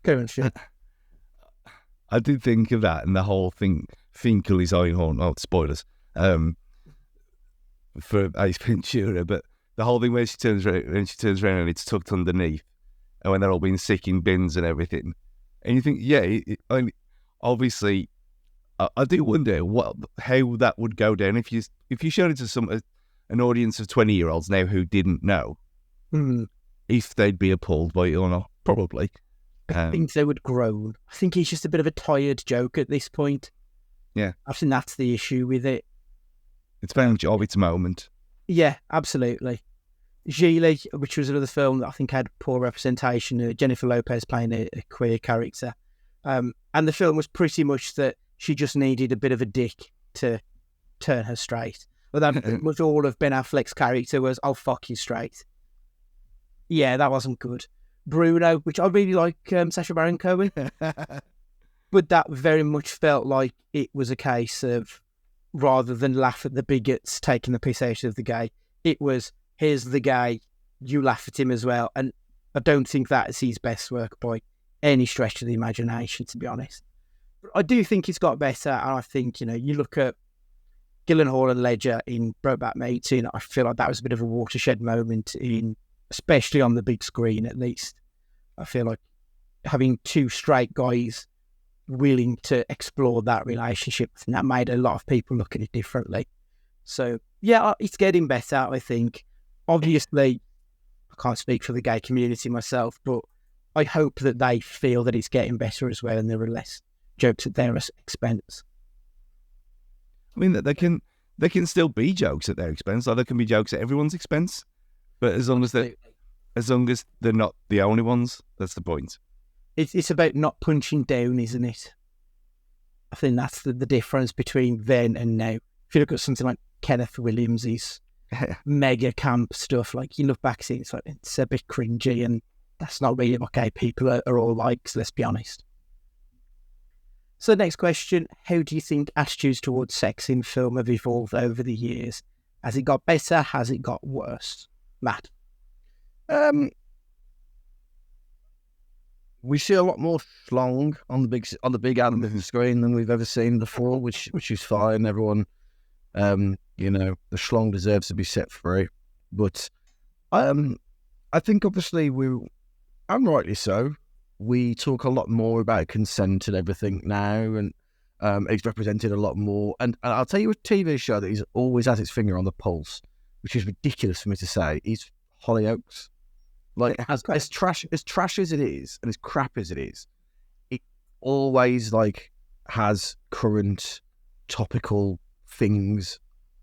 Speaker 1: Go on, shit.
Speaker 2: I did think of that, and the whole thing, Finkel is Einhorn. Oh, spoilers. For Ace Ventura, but the whole thing where she turns around and it's tucked underneath, and when they're all being sick in bins and everything, and you think, obviously, I do wonder how that would go down if you showed it to an audience of 20-year-olds now who didn't know, if they'd be appalled by it or not. Probably.
Speaker 1: I think they would groan. I think he's just a bit of a tired joke at this point.
Speaker 2: Yeah.
Speaker 1: I think that's the issue with it.
Speaker 2: It's very much of its moment.
Speaker 1: Yeah, absolutely. Gigli, which was another film that I think had poor representation, Jennifer Lopez playing a queer character. And the film was pretty much that she just needed a bit of a dick to turn her straight. But that was all of Ben Affleck's character was, oh, fuck you straight. Yeah, that wasn't good. Bruno, which I really like Sacha Baron Cohen, but that very much felt like it was a case of, rather than laugh at the bigots taking the piss out of the gay, it was, here's the gay, you laugh at him as well. And I don't think that is his best work by any stretch of the imagination, to be honest. But I do think it's got better, and I think, you look at Gyllenhaal and Ledger in Brokeback Mountain, I feel like that was a bit of a watershed moment, especially on the big screen at least. I feel like having two straight guys willing to explore that relationship, and that made a lot of people look at it differently. So, yeah, it's getting better, I think. Obviously, I can't speak for the gay community myself, but I hope that they feel that it's getting better as well, and there are less jokes at their expense.
Speaker 2: I mean, that they can still be jokes at their expense. Like there can be jokes at everyone's expense, but as long as they're not the only ones, that's the point.
Speaker 1: It's about not punching down, isn't it? I think that's the difference between then and now. If you look at something like Kenneth Williams' mega camp stuff, like you look back, see it's a bit cringy, and that's not really what gay people are all like, so let's be honest. So next question, how do you think attitudes towards sex in film have evolved over the years? Has it got better? Has it got worse? Matt?
Speaker 3: We see a lot more schlong on the big animated screen than we've ever seen before, which is fine. Everyone, the schlong deserves to be set free. But I think obviously and rightly so, we talk a lot more about consent and everything now, and it's represented a lot more. And I'll tell you a TV show that always has its finger on the pulse, which is ridiculous for me to say, is Hollyoaks. Like as trash as it is, and as crap as it is, it always like has current topical things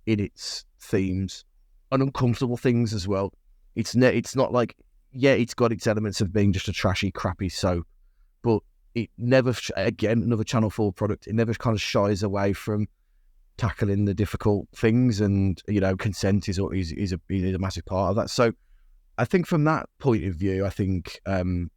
Speaker 3: in its themes, and uncomfortable things as well. It's not like, yeah, it's got its elements of being just a trashy, crappy soap, but it never, again, another Channel 4 product, it never kind of shies away from tackling the difficult things, and consent is a massive part of that. So I think from that point of view, I think we're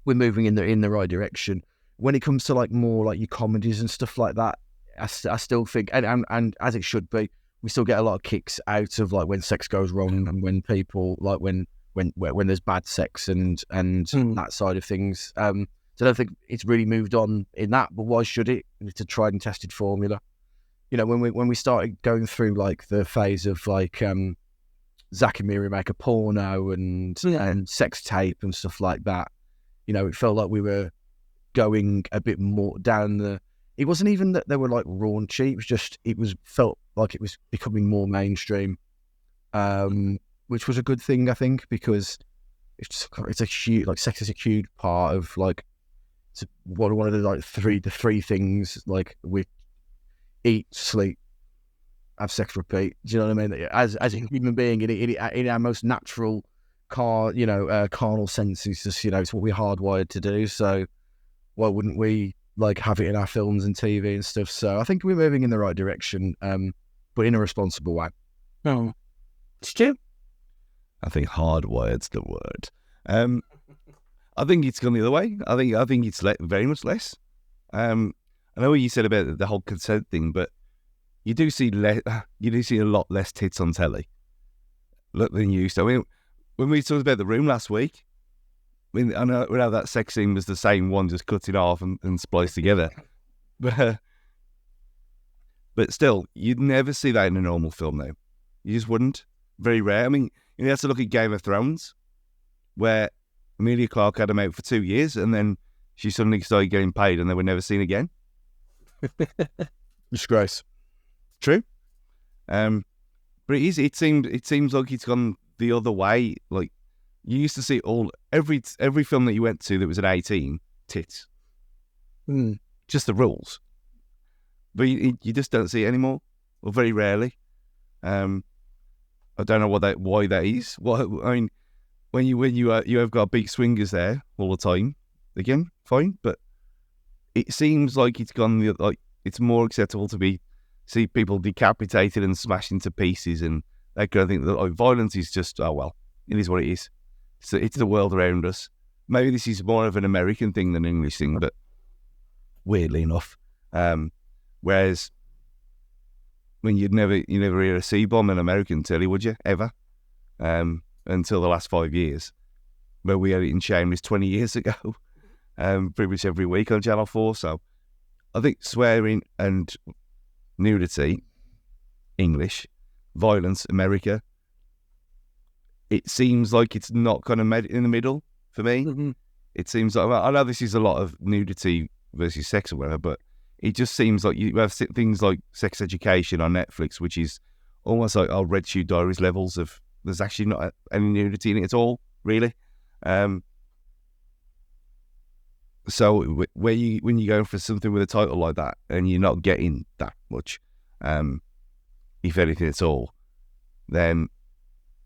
Speaker 3: moving in the right direction. When it comes to like more like your comedies and stuff like that, I still think, and as it should be, we still get a lot of kicks out of like when sex goes wrong, and when people like when there's bad sex and that side of things. So I don't think it's really moved on in that, but why should it? It's a tried and tested formula. When we started going through like the phase of like Zack and Miri make a porno and sex tape and stuff like that, it felt like we were going a bit more down the. It wasn't even that they were like raunchy. It felt like it was becoming more mainstream, which was a good thing, I think, because it's a huge, like, sex is a huge part of like it's one of the like the three things, like we eat, sleep, have sex, repeat. Do you know what I mean? As a human being, in our most natural carnal sense, it's just it's what we're hardwired to do. So why wouldn't we like have it in our films and TV and stuff? So I think we're moving in the right direction, but in a responsible way.
Speaker 1: Oh, Stu?
Speaker 2: I think hardwired's the word. I think it's gone the other way. I think it's very much less. I know what you said about the whole consent thing, but you do see a lot less tits on telly than you used to. I mean, when we talked about The Room last week, I know that sex scene was the same one, just cut it off and spliced together. But still, you'd never see that in a normal film now. You just wouldn't. Very rare. I mean, you have to look at Game of Thrones, where Emilia Clarke had them out for 2 years, and then she suddenly started getting paid, and they were never seen again.
Speaker 3: Disgrace.
Speaker 2: True. But it seems like it's gone the other way. Like, you used to see every film that you went to that was an 18, tits. Just the rules. But you just don't see it anymore, or very rarely. I don't know why that is. I mean, when you have got big swingers there all the time, again, fine. But it seems like it's gone it's more acceptable to see people decapitated and smashed into pieces and that kind of thing. Like, violence is just, oh well, it is what it is. So it's the world around us. Maybe this is more of an American thing than an English thing, but weirdly enough. Whereas when you never hear a C-bomb in American telly, would you, ever? Until the last 5 years, where we had it in Shameless 20 years ago, pretty much every week on Channel 4. So I think swearing and nudity, English, violence, America, it seems like it's not kind of in the middle for me. Mm-hmm. It seems like, I know this is a lot of nudity versus sex or whatever, but it just seems like you have things like Sex Education on Netflix, which is almost like Red Shoe Diaries levels of, there's actually not any nudity in it at all, really. So when you go for something with a title like that and you're not getting that much, if anything at all, then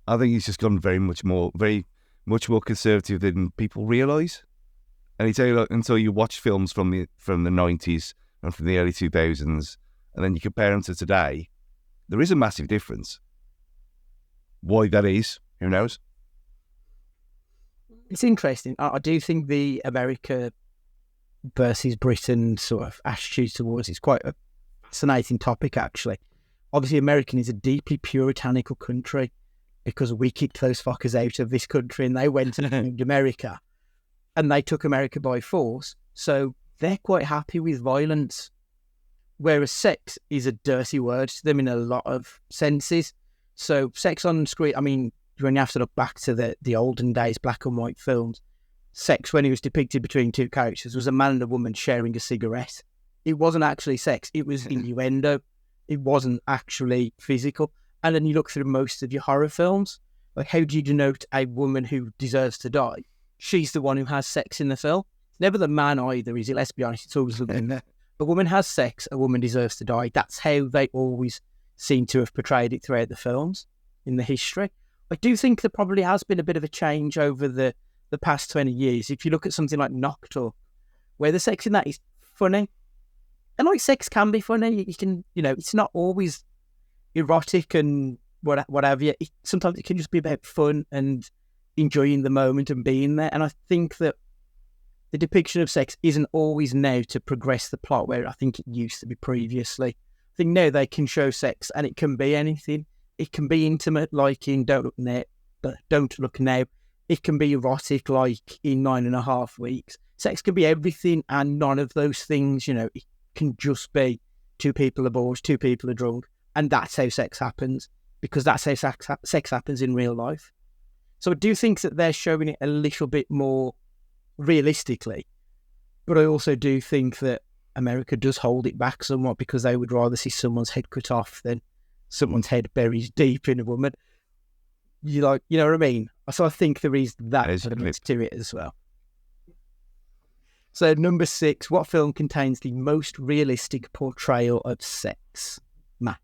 Speaker 2: I think he's just gone very much more conservative than people realise. And it's like, until you watch films from the 90s and from the early 2000s, and then you compare them to today, there is a massive difference. Why that is, who knows?
Speaker 1: It's interesting. I do think the America versus Britain sort of attitude towards it's quite a fascinating topic, actually. Obviously, American is a deeply puritanical country because we kicked those fuckers out of this country and they went and owned America and they took America by force. So they're quite happy with violence, whereas sex is a dirty word to them in a lot of senses. So sex on screen, I mean, when you have to look back to the olden days, black and white films, sex when it was depicted between two characters was a man and a woman sharing a cigarette. It wasn't actually sex. It was innuendo. It wasn't actually physical. And then you look through most of your horror films, like how do you denote a woman who deserves to die? She's the one who has sex in the film. It's never the man either, is it? Let's be honest. It's always the woman. A woman has sex, a woman deserves to die. That's how they always seem to have portrayed it throughout the films in the history. I do think there probably has been a bit of a change over the past 20 years. If you look at something like Knocked Up, where the sex in that is funny, and like sex can be funny, you can, it's not always erotic and what have you. Sometimes it can just be about fun and enjoying the moment and being there. And I think that the depiction of sex isn't always now to progress the plot where I think it used to be previously. I think now they can show sex and it can be anything. It can be intimate, like in Don't Look Now. It can be erotic, like in 9.5 Weeks. Sex can be everything, and none of those things, it can just be two people are bored, two people are drunk, and that's how sex happens, because that's how sex happens in real life. So I do think that they're showing it a little bit more realistically, but I also do think that America does hold it back somewhat because they would rather see someone's head cut off than someone's head buried deep in a woman. You know what I mean? So I think there is that element to it as well. So number 6, what film contains the most realistic portrayal of sex? Matt?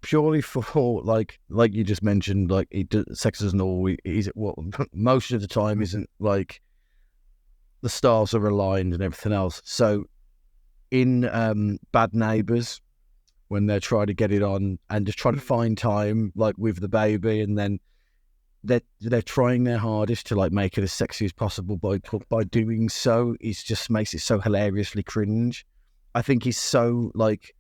Speaker 3: Purely for like you just mentioned, like sex doesn't always most of the time isn't like the stars are aligned and everything else. So in Bad Neighbours, when they're trying to get it on and just trying to find time, like with the baby, and then they're trying their hardest to like make it as sexy as possible by doing so. It just makes it so hilariously cringe. I think he's so like.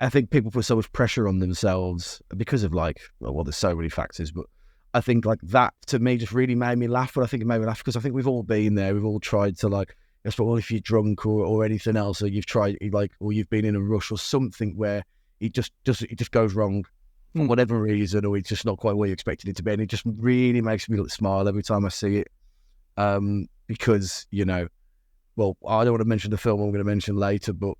Speaker 3: I think people put so much pressure on themselves because of there's so many factors, but I think like that to me just really made me laugh. But I think it made me laugh because I think we've all been there. We've all tried to if you're drunk or anything else, or you've tried or you've been in a rush or something where it just goes wrong for whatever reason, or it's just not quite where you expected it to be, and it just really makes me smile every time I see it. Because I don't want to mention the film I'm going to mention later, but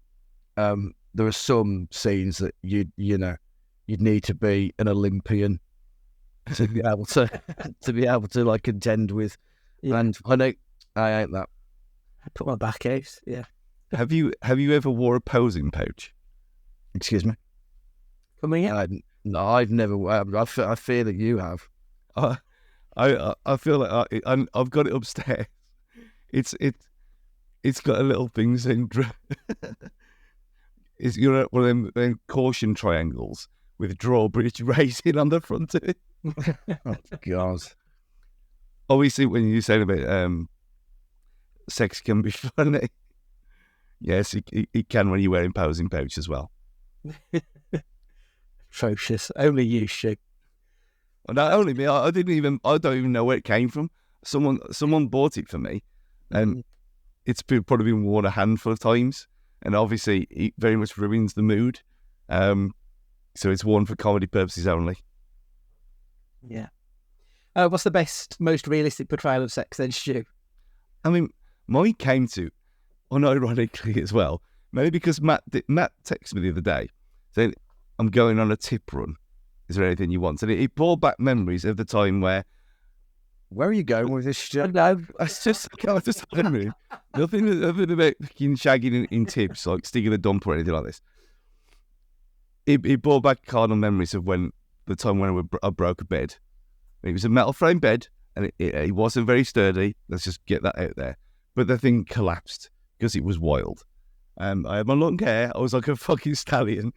Speaker 3: there are some scenes that you'd need to be an Olympian to be able to like contend with, and I know I ain't that.
Speaker 1: I put my back out. Yeah.
Speaker 2: Have you ever wore a posing pouch?
Speaker 3: Excuse me.
Speaker 1: Coming in?
Speaker 3: No, I've never. I fear that you have.
Speaker 2: I feel like I've got it upstairs. It's got a little thing saying. It's one of them caution triangles with drawbridge racing on the front of it.
Speaker 3: Oh God!
Speaker 2: Obviously, when you say about sex can be funny, yes, it can when you're wearing posing pouch as well.
Speaker 1: Atrocious. Only you, Stu.
Speaker 2: Well, not only me. I don't even know where it came from. Someone bought it for me, and it's probably been worn a handful of times. And obviously, it very much ruins the mood. So it's worn for comedy purposes only.
Speaker 1: Yeah. What's the most realistic portrayal of sex then, Stu?
Speaker 2: I mean, mine came to, unironically as well, maybe because Matt texted me the other day saying, I'm going on a tip run. Is there anything you want? And it brought back memories of the time where.
Speaker 3: Where are you going with this shit?
Speaker 1: No,
Speaker 2: It's just, I just don't know. Nothing about fucking shagging in tips, like sticking a dump or anything like this. It brought back carnal memories of the time when I broke a bed. It was a metal frame bed, and it wasn't very sturdy. Let's just get that out there. But the thing collapsed because it was wild. I had my long hair. I was like a fucking stallion.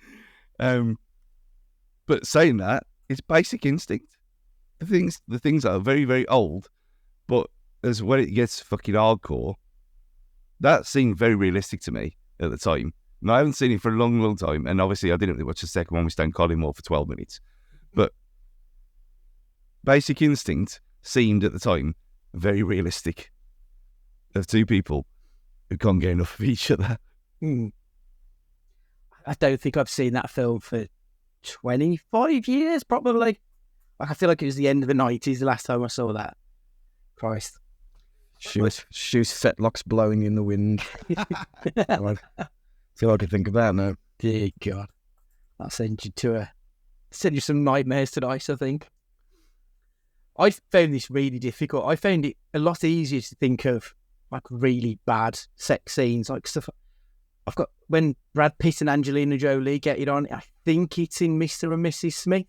Speaker 2: But saying that, it's basic instinct. The things that are very, very old, but as when it gets fucking hardcore, that seemed very realistic to me at the time. And I haven't seen it for a long, long time. And obviously, I didn't really watch the second one with Stan Collymore for 12 minutes. But Basic Instinct seemed at the time very realistic of two people who can't get enough of each other.
Speaker 1: I don't think I've seen that film for 25 years, probably. Like, I feel like it was the end of the 90s the last time I saw that. Christ.
Speaker 3: Shoes fetlocks blowing in the wind. That's all I can think about now.
Speaker 1: Dear God. I'll send you some nightmares tonight, I think. I found this really difficult. I found it a lot easier to think of like really bad sex scenes, like stuff. I've got when Brad Pitt and Angelina Jolie get it on. I think it's in Mr. and Mrs. Smith,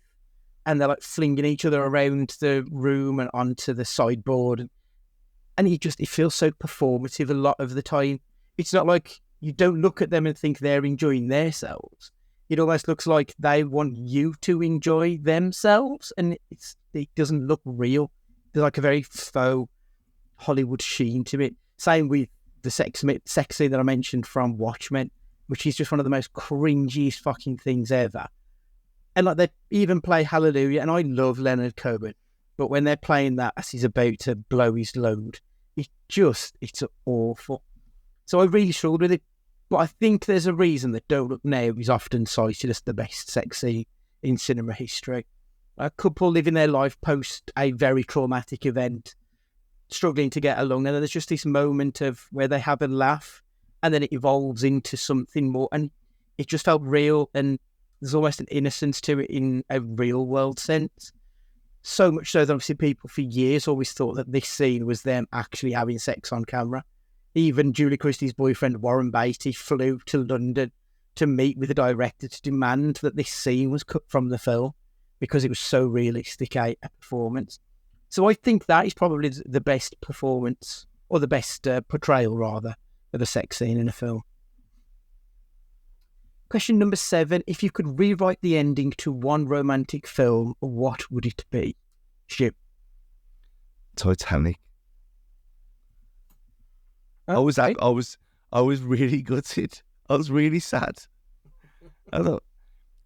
Speaker 1: and they're like flinging each other around the room and onto the sideboard, and it feels so performative a lot of the time. It's not like you don't look at them and think they're enjoying themselves. It almost looks like they want you to enjoy themselves, and it doesn't look real. There's like a very faux Hollywood sheen to it. Same with the sex scene that I mentioned from Watchmen, which is just one of the most cringiest fucking things ever. And like they even play Hallelujah, and I love Leonard Cohen, but when they're playing that as he's about to blow his load, it's awful. So I really struggled with it. But I think there's a reason that Don't Look Now is often cited as the best sex scene in cinema history. A couple living their life post a very traumatic event, struggling to get along, and then there's just this moment of where they have a laugh, and then it evolves into something more, and it just felt real, and there's almost an innocence to it in a real world sense. So much so that obviously people for years always thought that this scene was them actually having sex on camera. Even Julie Christie's boyfriend Warren Beatty flew to London to meet with the director to demand that this scene was cut from the film because it was so realistic a performance. So I think that is probably the best performance, or the best portrayal, rather, of a sex scene in a film. Question number 7. If you could rewrite the ending to one romantic film, what would it be? Stu.
Speaker 2: Titanic. I was really gutted. I was really sad. I thought,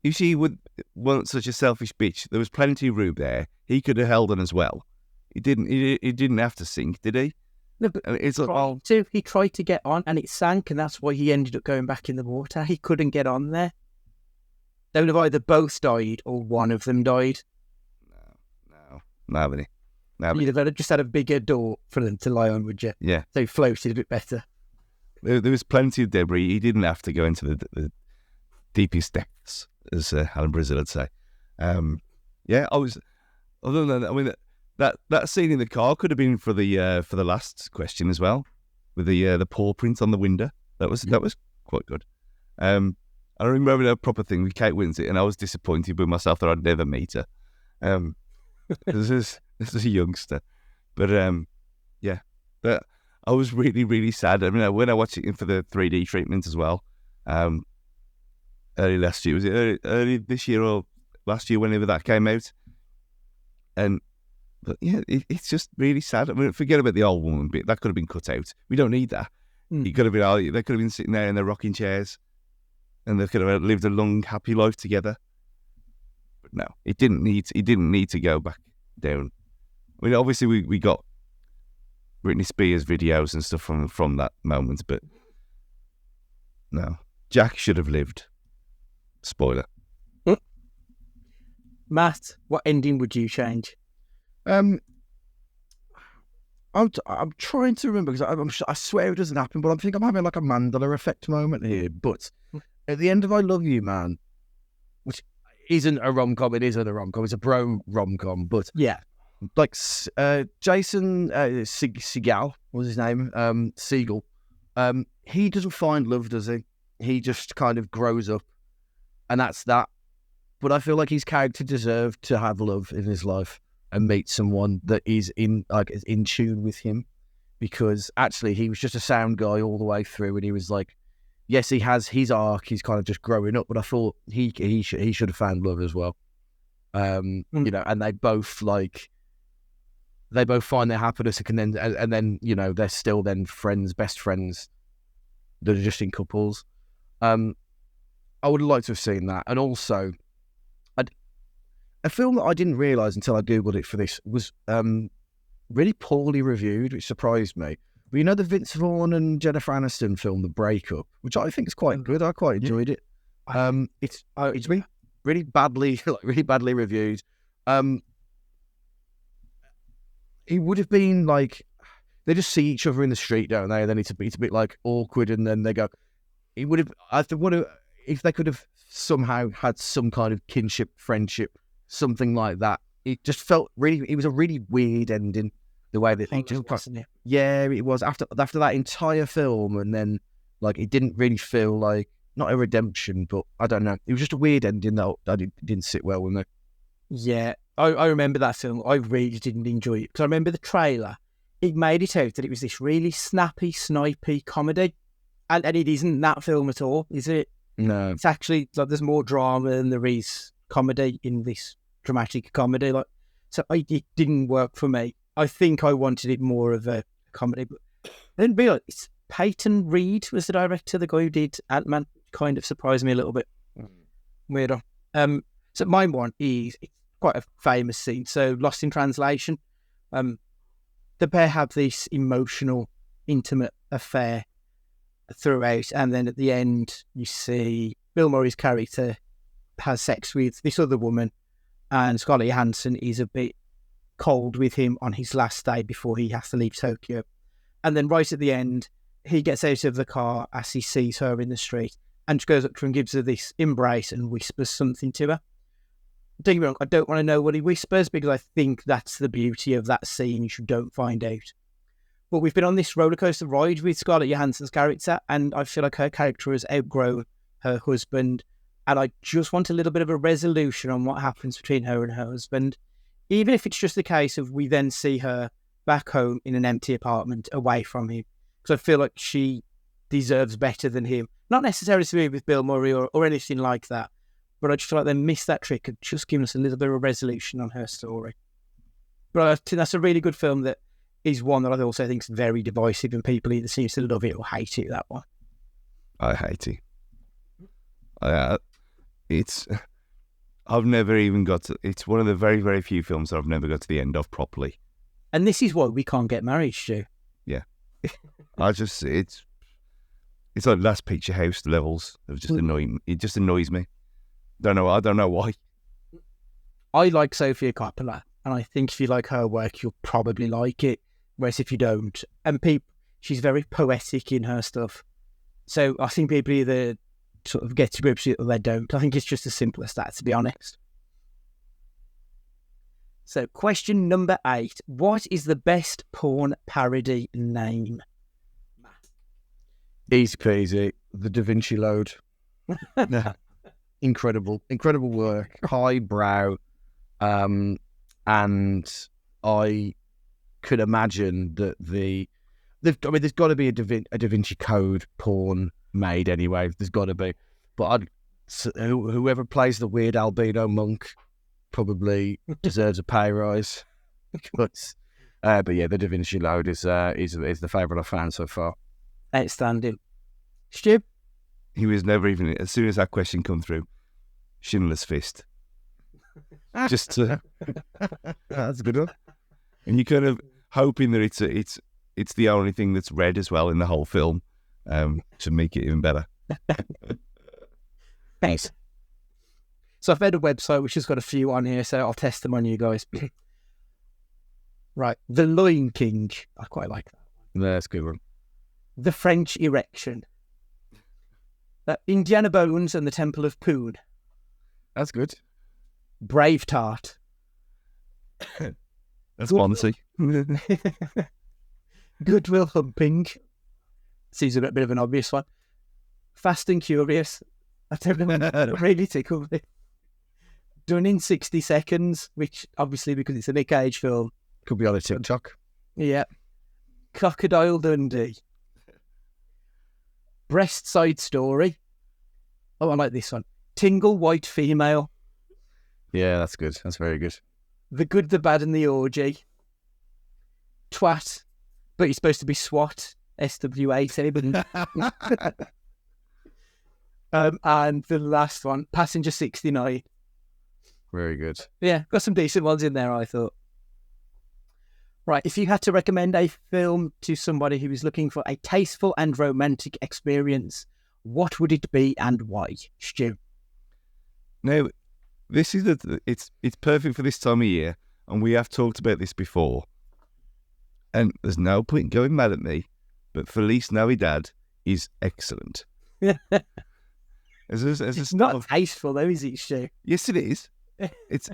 Speaker 2: if she wasn't such a selfish bitch, there was plenty of room there. He could have held on as well. He didn't have to sink, did he?
Speaker 1: No, but
Speaker 2: it's like,
Speaker 1: he tried to get on and it sank, and that's why he ended up going back in the water. He couldn't get on there. They would have either both died or one of them died.
Speaker 2: No, haven't he?
Speaker 1: You'd have just had a bigger door for them to lie on, would you?
Speaker 2: Yeah.
Speaker 1: So he floated a bit better.
Speaker 2: There was plenty of debris. He didn't have to go into the deepest depths, as Alan Brazil would say. Yeah, I was. Other than that, I mean, that scene in the car could have been for the last question as well, with the paw print on the window. That was quite good. I remember a proper thing with Kate Winslet, and I was disappointed with myself that I'd never meet her. This is a youngster, but yeah, but I was really, really sad. I mean, when I watched it for the 3D treatment as well, early last year, was it early this year or last year, whenever that came out? But yeah, it's just really sad. I mean, forget about the old woman bit. That could have been cut out. We don't need that. It could have been. They could have been sitting there in their rocking chairs, and they could have lived a long, happy life together. But no, it didn't need to go back down. I mean, obviously we got Britney Spears videos and stuff from that moment, but no, Jack should have lived. Spoiler.
Speaker 1: Matt, what ending would you change?
Speaker 3: I'm trying to remember, because I swear it doesn't happen, but I think I'm having like a Mandela effect moment here. But at the end of I Love You, Man, which isn't a rom-com. It isn't a rom-com. It's a bro rom-com. But
Speaker 1: Yeah.
Speaker 3: like Jason Segel, what was his name? Segel. He doesn't find love, does he? He just kind of grows up, and that's that. But I feel like his character deserved to have love in his life and meet someone that is in tune with him, because actually he was just a sound guy all the way through, and he was like, yes, he has his arc. He's kind of just growing up, but I thought he should have found love as well. You know, and they both find their happiness, and then you know they're still then friends, best friends that are just in couples. I would have liked to have seen that, and also a film that I didn't realise until I googled it for this was really poorly reviewed, which surprised me. But you know the Vince Vaughn and Jennifer Aniston film, The Breakup, which I think is quite good. I quite enjoyed it. It's really badly reviewed. It would have been like they just see each other in the street, don't they? And then it's a bit like awkward, and then they go. It would have. If they could have somehow had some kind of kinship, friendship, something like that. It just felt really. It was a really weird ending. The way that
Speaker 1: wasn't it?
Speaker 3: Yeah, it was after that entire film, and then like it didn't really feel like not a redemption, but I don't know. It was just a weird ending that didn't sit well with me.
Speaker 1: Yeah, I remember that film. I really didn't enjoy it because I remember the trailer. It made it out that it was this really snappy, snipey comedy, and it isn't that film at all, is it?
Speaker 3: No,
Speaker 1: It's actually like there's more drama than there is comedy in this dramatic comedy. Like, so it didn't work for me. I think I wanted it more of a comedy, but I didn't realise it's Peyton Reed was the director, the guy who did Ant-Man. Kind of surprised me a little bit. Weirder. So my one is it's quite a famous scene. So Lost in Translation. The pair have this emotional, intimate affair throughout, and then at the end you see Bill Murray's character has sex with this other woman, and Scarlett Johansson is a bit cold with him on his last day before he has to leave Tokyo. And then right at the end, he gets out of the car as he sees her in the street and goes up to her and gives her this embrace and whispers something to her. Don't get me wrong, I don't want to know what he whispers because I think that's the beauty of that scene. You don't find out. But we've been on this roller coaster ride with Scarlett Johansson's character, and I feel like her character has outgrown her husband, and I just want a little bit of a resolution on what happens between her and her husband. Even if it's just a case of we then see her back home in an empty apartment away from him. Because I feel like she deserves better than him. Not necessarily to be with Bill Murray or anything like that. But I just feel like they missed that trick of just giving us a little bit of a resolution on her story. But I think that's a really good film that is one that I also think is very divisive and people either seem to love it or hate it, that one.
Speaker 2: I hate it. I've never even got to... It's one of the very, very few films that I've never got to the end of properly.
Speaker 1: And this is why we can't get married, Stu.
Speaker 2: Yeah. It's like Last Picture House levels of just annoying. It just annoys me. I don't know why.
Speaker 1: I like Sofia Coppola, and I think if you like her work, you'll probably like it. Whereas if you don't, and she's very poetic in her stuff. So I think people either sort of get to grips with it or they don't. I think it's just as simple as that, to be honest. So question number 8. What is the best porn parody name?
Speaker 3: Easy peasy. The Da Vinci Load. Incredible work. Highbrow. And I could imagine that there's got to be a Da Vinci Code porn made anyway. There's got to be. But whoever plays the weird albino monk probably deserves a pay rise. But yeah, the Da Vinci Load is the favourite I've found so far.
Speaker 1: Outstanding. Stu?
Speaker 2: He was never even... As soon as that question come through, Schindler's Fist. Just to...
Speaker 3: That's a good one.
Speaker 2: And you're kind of hoping that it's the only thing that's red as well in the whole film to make it even better.
Speaker 1: Thanks. So I've made a website which has got a few on here, so I'll test them on you guys. Right. The Lion King. I quite like that one.
Speaker 3: That's a good one.
Speaker 1: The French Erection. Indiana Bones and the Temple of Poon.
Speaker 3: That's good.
Speaker 1: Braveheart.
Speaker 2: That's Monty.
Speaker 1: Goodwill Humping. Seems a bit of an obvious one. Fast and Curious. I don't know. It really tickled me. Done in 60 seconds, which obviously because it's a Nick Cage film.
Speaker 3: Could be on a TikTok.
Speaker 1: Yeah. Crocodile Dundee. Breast Side Story. Oh, I like this one. Tingle White Female.
Speaker 3: Yeah, that's good. That's very good.
Speaker 1: The Good, the Bad and the Orgy. Twat. But you're supposed to be SWAT. SWAT. And the last one, Passenger 69.
Speaker 3: Very good.
Speaker 1: Yeah, got some decent ones in there, I thought. Right, if you had to recommend a film to somebody who is looking for a tasteful and romantic experience, what would it be and why? Stu?
Speaker 2: Now, this is it's perfect for this time of year, and we have talked about this before. And there's no point going mad at me, but Feliz Navidad is excellent.
Speaker 1: It's not tasteful though, is it, Stu?
Speaker 2: Yes, it is. It's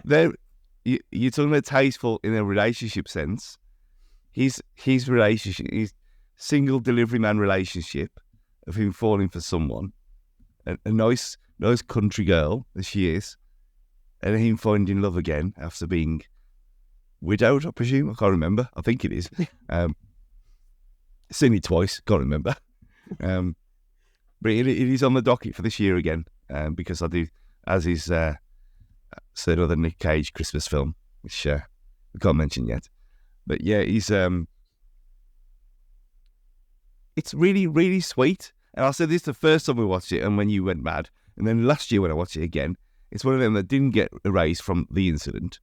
Speaker 2: there. You're talking about tasteful in a relationship sense. His relationship, his single delivery man relationship of him falling for someone, a nice country girl as she is, and him finding love again after being widowed, I presume. I can't remember. I think it is. Seen it twice. Can't remember. But it is on the docket for this year again, because I do, as is said, other Nick Cage Christmas film, which we can't mention yet. But yeah, he's it's really, really sweet. And I said this the first time we watched it, and when you went mad, and then last year when I watched it again, it's one of them that didn't get erased from the incident.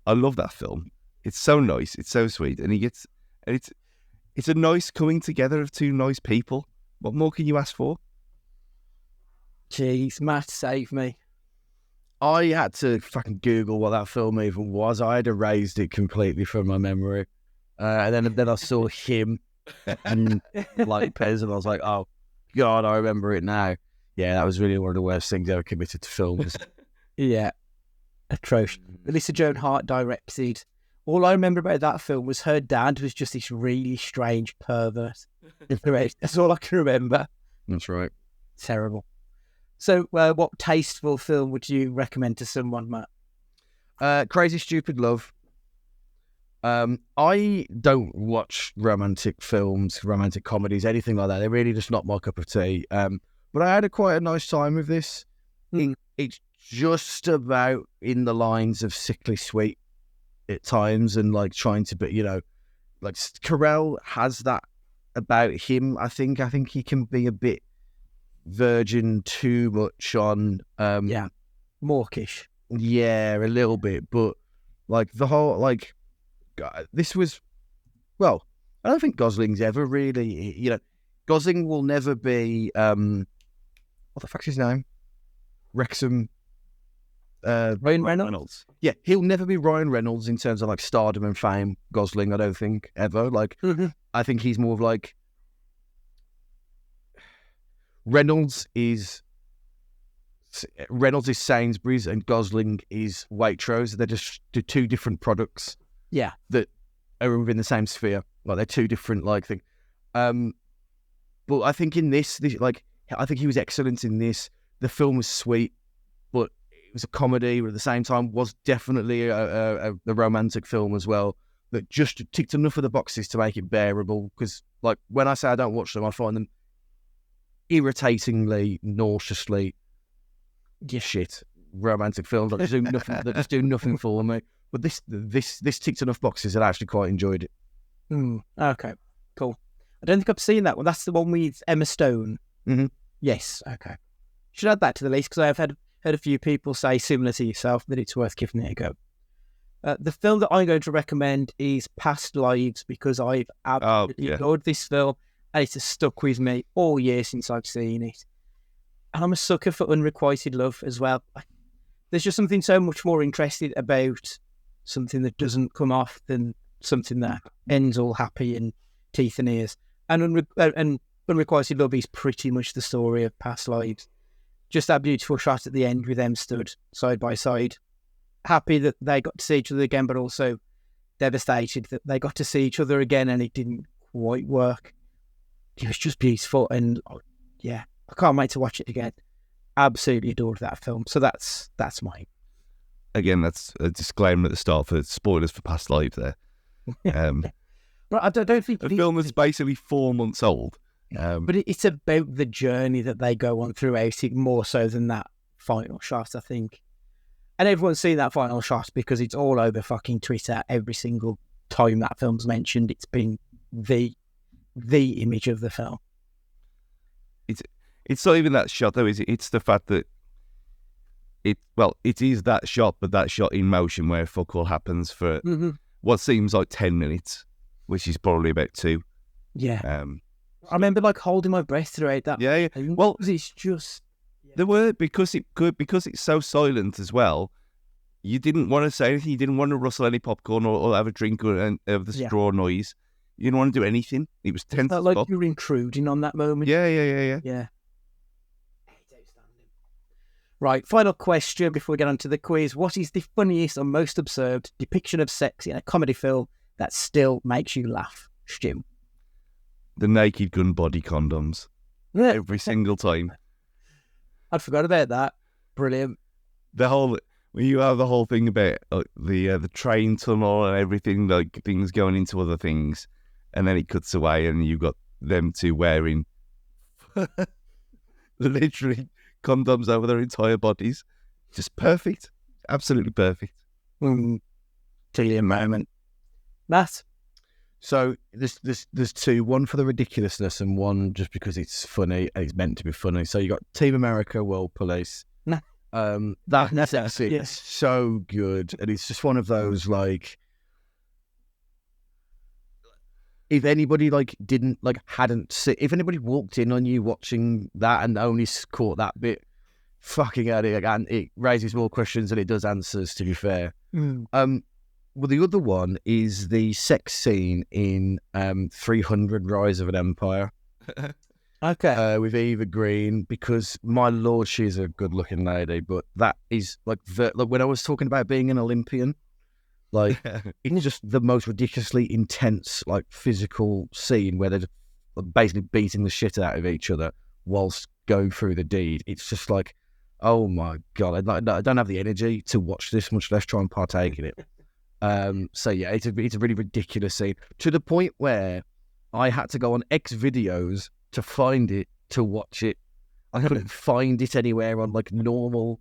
Speaker 2: I love that film. It's so nice. It's so sweet, and it's a nice coming together of two nice people. What more can you ask for?
Speaker 1: Jeez, Matt, save me.
Speaker 3: I had to fucking Google what that film even was. I had erased it completely from my memory. And then I saw him and like Pez, and I was like, oh, God, I remember it now. Yeah, that was really one of the worst things ever committed to films.
Speaker 1: Yeah, atrocious. Melissa Joan Hart directed. All I remember about that film was her dad was just this really strange pervert. That's all I can remember.
Speaker 3: That's right.
Speaker 1: Terrible. So, what tasteful film would you recommend to someone, Matt?
Speaker 3: Crazy Stupid Love. I don't watch romantic films, romantic comedies, anything like that. They're really just not my cup of tea. But I had quite a nice time with this. It's just about in the lines of Sickly Sweet at times, and like trying to be, like Carell has that about him. I think he can be a bit virgin too much on
Speaker 1: mawkish.
Speaker 3: Yeah, a little bit, but like the whole this was, well, I don't think Gosling's ever really, Gosling will never be what the fuck's his name? Wrexham
Speaker 1: Ryan Reynolds.
Speaker 3: Yeah, he'll never be Ryan Reynolds in terms of like stardom and fame. Gosling, I don't think ever. Like, I think he's more of like Reynolds is Sainsbury's and Gosling is Waitrose. They're just two different products.
Speaker 1: Yeah,
Speaker 3: that are within the same sphere. Like they're two different like things. But I think in this, I think he was excellent in this. The film was sweet, but it was a comedy, but at the same time was definitely a romantic film as well that just ticked enough of the boxes to make it bearable. Because like when I say I don't watch them, I find them irritatingly, nauseously shit romantic films that just do nothing for me. But this ticked enough boxes that I actually quite enjoyed it.
Speaker 1: Okay, cool. I don't think I've seen that one. That's the one with Emma Stone.
Speaker 3: Mm-hmm.
Speaker 1: Yes. Okay. Should add that to the list because I have heard a few people say similar to yourself that it's worth giving it a go. The film that I'm going to recommend is Past Lives because I've absolutely adored this film and it has stuck with me all year since I've seen it. And I'm a sucker for unrequited love as well. There's just something so much more interesting about something that doesn't come off than something that ends all happy and teeth and ears. And unrequited love is pretty much the story of Past Lives. just that beautiful shot at the end with them stood side by side, happy that they got to see each other again, but also devastated that they got to see each other again and it didn't quite work. It was just beautiful, and yeah, I can't wait to watch it again. Absolutely adored that film. So that's mine.
Speaker 2: Again, that's a disclaimer at the start for spoilers for Past Lives there.
Speaker 1: But I don't think
Speaker 2: the film is basically 4 months old.
Speaker 1: But it's about the journey that they go on throughout it more so than that final shot, I think. And everyone's seen that final shot because it's all over fucking Twitter every single time that film's mentioned. It's been the image of the film.
Speaker 2: It's not even that shot though, is it? It's the fact that it is that shot, but that shot in motion where fuck all happens for what seems like 10 minutes, which is probably about 2.
Speaker 1: Yeah. I remember like holding my breath throughout that.
Speaker 2: Yeah. Well,
Speaker 1: it's just
Speaker 2: there were because it's so silent as well. You didn't want to say anything. You didn't want to rustle any popcorn or have a drink or of the straw noise. You didn't want to do anything. It was tense.
Speaker 1: Like you were intruding on that moment.
Speaker 2: Yeah.
Speaker 1: Yeah. Right, final question before we get on to the quiz. What is the funniest or most absurd depiction of sex in a comedy film that still makes you laugh, Stu?
Speaker 2: The Naked Gun body condoms. Every single time.
Speaker 1: I'd forgot about that. Brilliant.
Speaker 2: When you have the whole thing about the train tunnel and everything, like things going into other things, and then it cuts away and you've got them two wearing literally condoms over their entire bodies. Just perfect. Absolutely perfect.
Speaker 1: Brilliant moment. Matt?
Speaker 3: So there's 2, one for the ridiculousness and one just because it's funny and it's meant to be funny. So you got Team America, World Police. That's it.
Speaker 1: Yeah.
Speaker 3: It's so good, and it's just one of those like, if anybody if anybody walked in on you watching that and only caught that bit, fucking hell, it raises more questions than it does answers, to be fair. Well, the other one is the sex scene in 300 Rise of an Empire.
Speaker 1: Okay.
Speaker 3: With Eva Green, because my lord, she's a good-looking lady. But that is like when I was talking about being an Olympian, like it's just the most ridiculously intense, like physical scene where they're basically beating the shit out of each other whilst going through the deed. It's just like, oh my god, I don't have the energy to watch this, much less try and partake in it. So yeah, it's a really ridiculous scene to the point where I had to go on X videos to find it, to watch it. I couldn't find it anywhere on like normal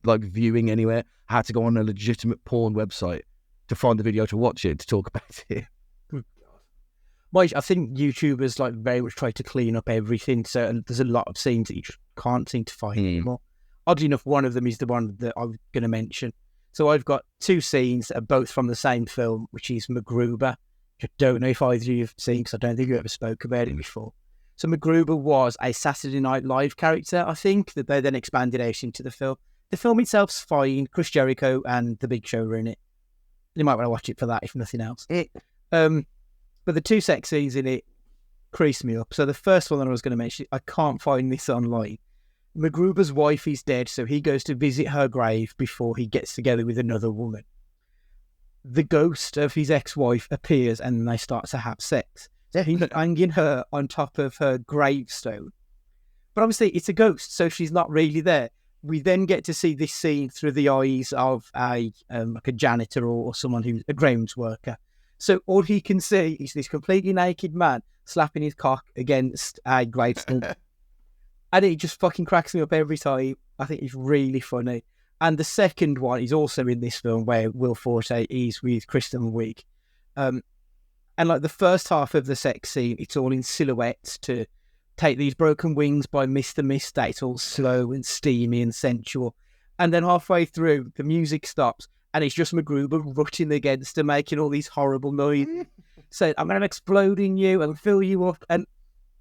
Speaker 3: like viewing anywhere. I had to go on a legitimate porn website to find the video to watch it, to talk about it.
Speaker 1: I think YouTubers like very much try to clean up everything, so there's a lot of scenes that you just can't seem to find anymore. Oddly enough, one of them is the one that I'm going to mention. So I've got 2 scenes that are both from the same film, which is MacGruber. I don't know if either of you have seen, because I don't think you ever spoke about it before. So MacGruber was a Saturday Night Live character, I think, that they then expanded out into the film. The film itself's fine. Chris Jericho and The Big Show are in it. You might want to watch it for that, if nothing else. But the 2 sex scenes in it creased me up. So the first one that I was going to mention, I can't find this online. MacGruber's wife is dead, so he goes to visit her grave before he gets together with another woman. The ghost of his ex-wife appears and they start to have sex. So he's hanging her on top of her gravestone. But obviously it's a ghost, so she's not really there. We then get to see this scene through the eyes of like a janitor or someone who's a grounds worker. So all he can see is this completely naked man slapping his cock against a gravestone. And it just fucking cracks me up every time. I think it's really funny. And the second one is also in this film where Will Forte is with Kristen Wiig. And like the first half of the sex scene, it's all in silhouettes to take these broken wings by Mr. Mister. It's all slow and steamy and sensual. And then halfway through, the music stops and it's just MacGruber rutting against her, making all these horrible noises. Saying, I'm going to explode in you and fill you up. And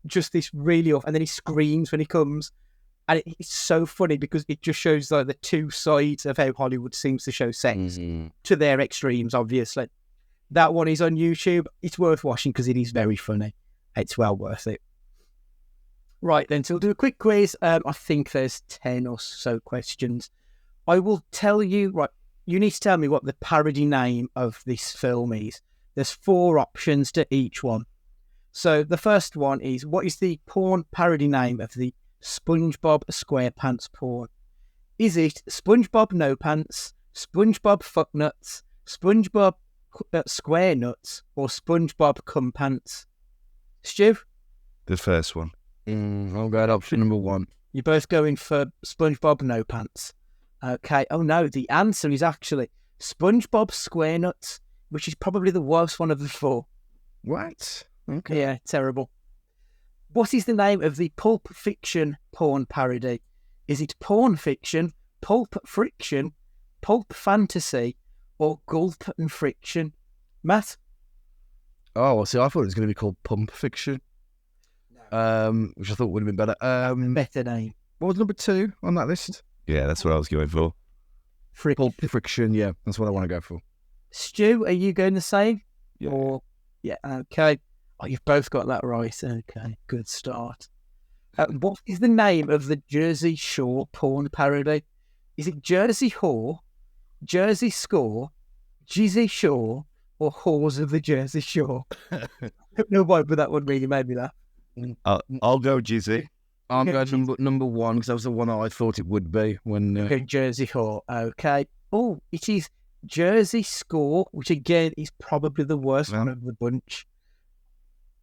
Speaker 1: just this really off. And then he screams when he comes. And it's so funny because it just shows like the 2 sides of how Hollywood seems to show sex to their extremes, obviously. That one is on YouTube. It's worth watching because it is very funny. It's well worth it. Right then, so we'll do a quick quiz. I think there's 10 or so questions. I will tell you, right, you need to tell me what the parody name of this film is. There's 4 options to each one. So the first one is, what is the porn parody name of the SpongeBob SquarePants porn? Is it SpongeBob No Pants, SpongeBob Fuck Nuts, SpongeBob Square Nuts, or SpongeBob Cum Pants? Stu?
Speaker 2: The first one.
Speaker 3: I'll go at option number 1.
Speaker 1: You're both going for SpongeBob No Pants. Okay. Oh no, the answer is actually SpongeBob Square Nuts, which is probably the worst one of the 4.
Speaker 3: What? Okay.
Speaker 1: Yeah, terrible. What is the name of the Pulp Fiction porn parody? Is it Porn Fiction, Pulp Friction, Pulp Fantasy, or Gulp and Friction? Matt?
Speaker 3: Oh, see, I thought it was going to be called Pump Fiction, which I thought would have been better.
Speaker 1: Better name.
Speaker 3: What was number 2 on that list?
Speaker 2: Yeah, that's what I was going for.
Speaker 3: Pulp Friction, yeah, that's what I want to go for.
Speaker 1: Stu, are you going the same?
Speaker 2: Yeah.
Speaker 1: Or yeah, okay. Oh, you've both got that right. Okay, good start. What is the name of the Jersey Shore porn parody? Is it Jersey Whore, Jersey Score, Jizzy Shore, or Whores of the Jersey Shore? I don't know why, but that one really made me laugh.
Speaker 2: I'll go Jizzy.
Speaker 3: I'm going number 1 because that was the one I thought it would be when.
Speaker 1: Okay, Jersey Whore. Okay. Oh, it is Jersey Score, which again is probably the worst one of the bunch.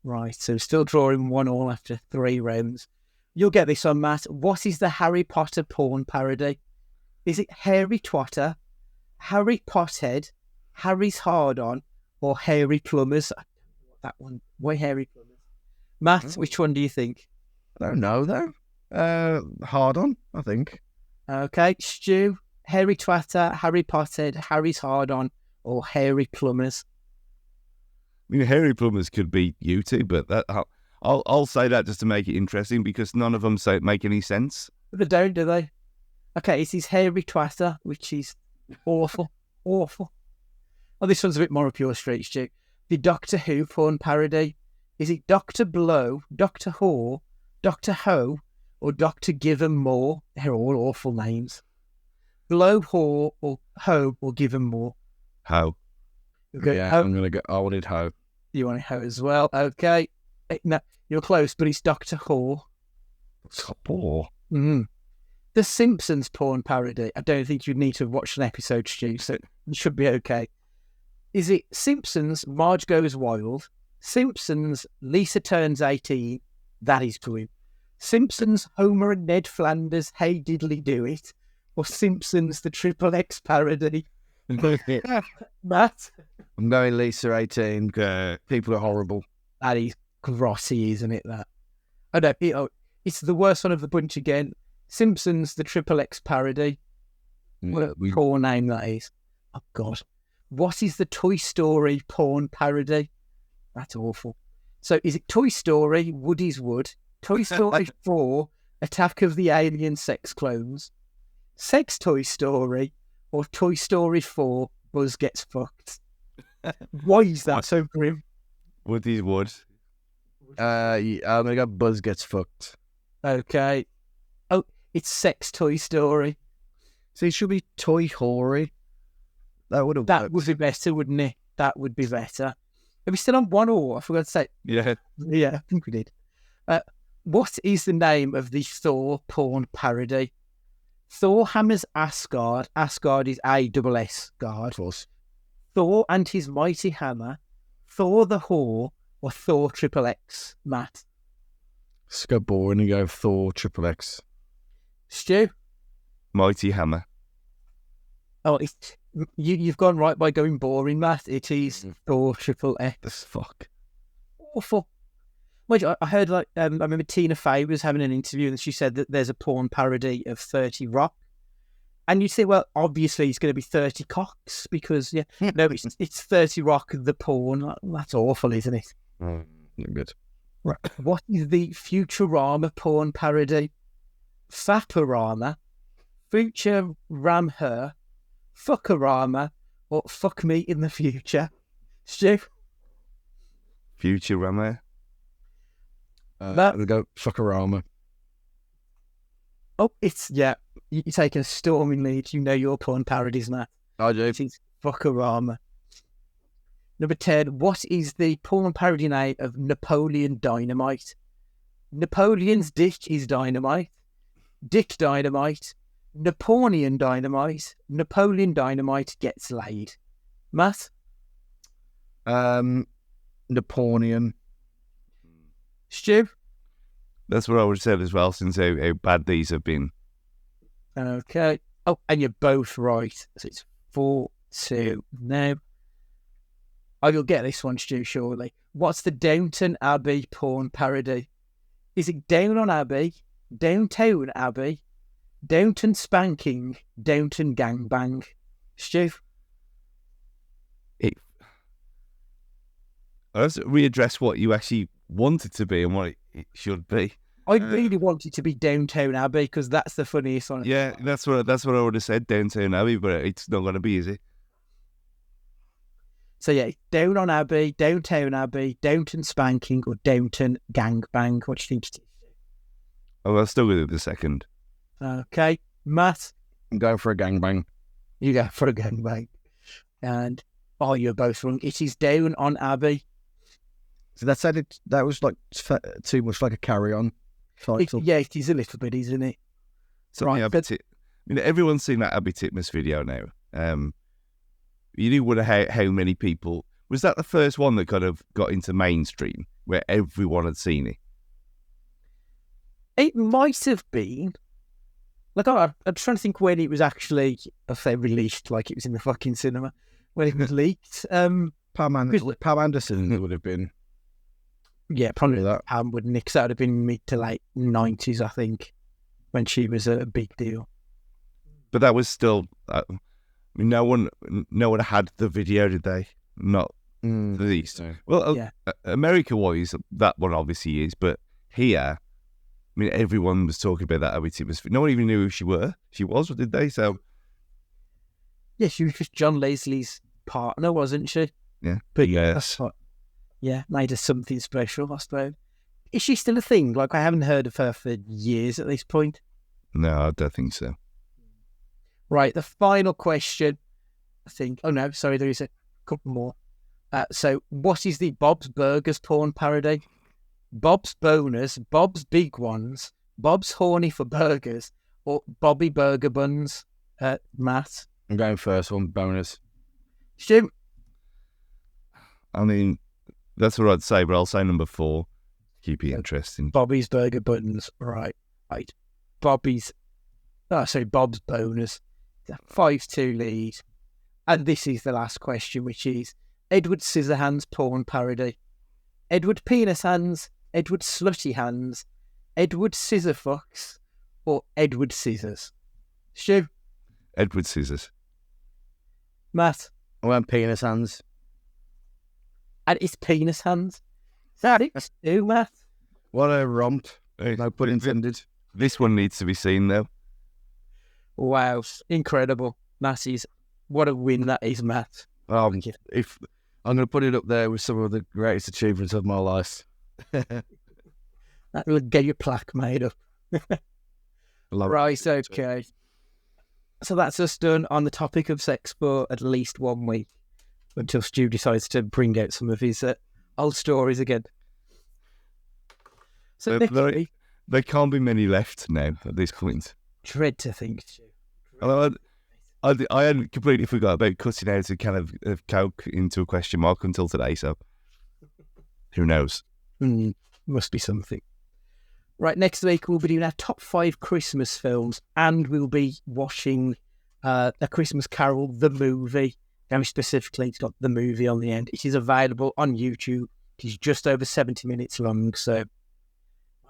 Speaker 1: Right, so still drawing 1-1 after 3 rounds. You'll get this one, Matt. What is the Harry Potter porn parody? Is it Harry Twatter, Harry Pothead, Harry's Hard-On, or Hairy Plumbers? That one. Why Hairy Plumbers? Matt, which one do you think?
Speaker 3: I don't know, though. Hard On, I think.
Speaker 1: Okay, Stu, Harry Twatter, Harry Pothead, Harry's Hard-On, or Hairy Plumbers?
Speaker 2: I mean, Hairy Plumbers could be you two, but I'll say that just to make it interesting because none of them make any sense.
Speaker 1: But they don't, do they? Okay, it is Hairy Twatter, which is awful. Awful. Oh, this one's a bit more up your street, Stu. The Doctor Who porn parody. Is it Dr. Blow, Dr. Whore, Dr. Ho, or Dr. Give 'em More? They're all awful names. Blow, Whore, or Ho, or Give 'em More?
Speaker 2: How?
Speaker 1: Okay,
Speaker 3: Yeah,
Speaker 1: Ho.
Speaker 3: I'm going to go. I wanted Ho.
Speaker 1: You want Ho as well? Okay. No, you're close, but it's Dr. Whore.
Speaker 3: Poor.
Speaker 1: Mm. The Simpsons porn parody. I don't think you'd need to have watched an episode, Stu, so it should be okay. Is it Simpsons, Marge Goes Wild, Simpsons, Lisa Turns 18, that is to him, Simpsons, Homer and Ned Flanders, Hey Diddly Do It, or Simpsons, the Triple X parody? Matt?
Speaker 3: I'm going Lisa 18. People are horrible.
Speaker 1: That is grotty, isn't it, that? I know, it's the worst one of the bunch again. Simpsons, the Triple X parody. What a poor name that is. Oh, God. What is the Toy Story porn parody? That's awful. So is it Toy Story, Woody's Wood, Toy Story 4, Attack of the Alien Sex Clones, Sex Toy Story, or Toy Story 4, Buzz Gets Fucked? Why is that so grim?
Speaker 2: Woody's Wood.
Speaker 3: I'm going to go Buzz Gets Fucked.
Speaker 1: Okay. Oh, it's Sex Toy Story.
Speaker 3: See, it should be Toy Hoary. That would
Speaker 1: be better, wouldn't it? That would be better. Are we still on 1-1? I forgot to say.
Speaker 2: Yeah.
Speaker 1: Yeah, I think we did. What is the name of the Thor porn parody? Thor hammers Asgard. Asgard is A-double-S guard.
Speaker 3: Of course.
Speaker 1: Thor and his mighty hammer. Thor the whore, or Thor Triple X? Matt?
Speaker 3: Let's go boring and go Thor Triple X.
Speaker 1: Stu?
Speaker 2: Mighty Hammer.
Speaker 1: Oh, you've gone right by going boring, Matt. It is Thor Triple X.
Speaker 3: Fuck.
Speaker 1: Awful. Wait, I heard, I remember Tina Fey was having an interview and she said that there's a porn parody of 30 Rock. And you'd say, well, obviously it's going to be 30 Cocks because, no, it's 30 Rock, the porn. That's awful, isn't it?
Speaker 3: Good.
Speaker 1: Right. What is the Futurama porn parody? Faporama, Future-Ram-Her, Fuckorama, or Fuck Me in the Future? Stu?
Speaker 2: Futurama.
Speaker 3: I'm going to go Fuckorama.
Speaker 1: Oh, you're taking a storming lead. You know your porn parodies, Matt.
Speaker 3: I do.
Speaker 1: It is Fuckorama. Number 10. What is the porn parody name of Napoleon Dynamite? Napoleon's dick is dynamite. Dick Dynamite. Napoleon Dynamite. Napoleon Dynamite gets laid. Matt?
Speaker 3: Napoleon.
Speaker 1: Stu?
Speaker 2: That's what I would have said as well, since how bad these have been.
Speaker 1: Okay. Oh, and you're both right. So it's 4-2. Now, I will get this one, Stu, surely. What's the Downton Abbey porn parody? Is it Down on Abbey, Downtown Abbey, Downton Spanking, Downton Gangbang? Stu?
Speaker 2: Let's readdress what you actually want it to be and what it should be.
Speaker 1: I really want it to be Downtown Abbey because that's the funniest one.
Speaker 2: Yeah, that's what I would have said, Downtown Abbey, but it's not going to be, is it?
Speaker 1: So yeah, Down on Abbey, Downtown Abbey, Downton Spanking, or Downton Gangbang. What do you think, Steve?
Speaker 2: Oh, I'll still go with the second.
Speaker 1: Okay, Matt,
Speaker 3: I'm going for a gangbang.
Speaker 1: you go for a gangbang. And you're both wrong. It is Down on Abbey.
Speaker 3: So that was like too much like a carry-on title.
Speaker 1: It is a little bit, isn't it?
Speaker 2: Right, everyone's seen that Abby Titmus video now. You do wonder how many people... Was that the first one that kind of got into mainstream, where everyone had seen it?
Speaker 1: It might have been. Like, I'm trying to think when it was actually, released, like it was in the fucking cinema, when it was leaked.
Speaker 3: Pam Anderson would have been.
Speaker 1: Yeah, probably that. Pam would nix. That would have been mid to late 90s, I think, when she was a big deal.
Speaker 2: But that was still... no one had the video, did they? Not the least.
Speaker 3: No.
Speaker 2: Well, America-wise, that one obviously is, but here... everyone was talking about that Abby Titmus. No one even knew who she was, or did they? So,
Speaker 1: yeah, she was just John Leslie's partner, wasn't she?
Speaker 2: Yeah,
Speaker 1: but
Speaker 2: yes,
Speaker 1: made her something special, I suppose. Is she still a thing? Like, I haven't heard of her for years at this point.
Speaker 2: No, I don't think so.
Speaker 1: Right, the final question, I think. Oh no, sorry, there is a couple more. So, what is the Bob's Burgers porn parody? Bob's Boners, Bob's Big Ones, Bob's Horny for Burgers, or Bobby Burger Buns? Matt?
Speaker 3: I'm going first one, bonus.
Speaker 1: Stu?
Speaker 2: That's what I'd say, but I'll say number 4. Keep it interesting.
Speaker 1: Bobby's Burger Buns, right. Bob's Boners. 5-2 lead. And this is the last question, which is Edward Scissorhands porn parody. Edward Penis Hands, Edward Slutty Hands, Edward Scissor Fucks, or Edward Scissors? Stu?
Speaker 2: Edward Scissors.
Speaker 1: Matt?
Speaker 3: I went penis hands.
Speaker 1: And it's Penis Hands. 6-2, Matt.
Speaker 3: What a romp. No pun intended.
Speaker 2: This one needs to be seen, though.
Speaker 1: Wow, incredible. What a win that is, Matt.
Speaker 3: If I'm going to put it up there with some of the greatest achievements of my life.
Speaker 1: That will get your plaque made up. Right, okay. So that's us done on the topic of sex for at least 1 week, until Stu decides to bring out some of his old stories again. So
Speaker 2: there can't be many left now at this point.
Speaker 1: Dread to think, Stu.
Speaker 2: I had completely forgot about cutting out a can of Coke into a question mark until today, so who knows?
Speaker 1: Must be something. Right, next week we'll be doing our top 5 Christmas films, and we'll be watching A Christmas Carol, the movie. Very specifically, it's got the movie on the end. It is available on YouTube. It is just over 70 minutes long, so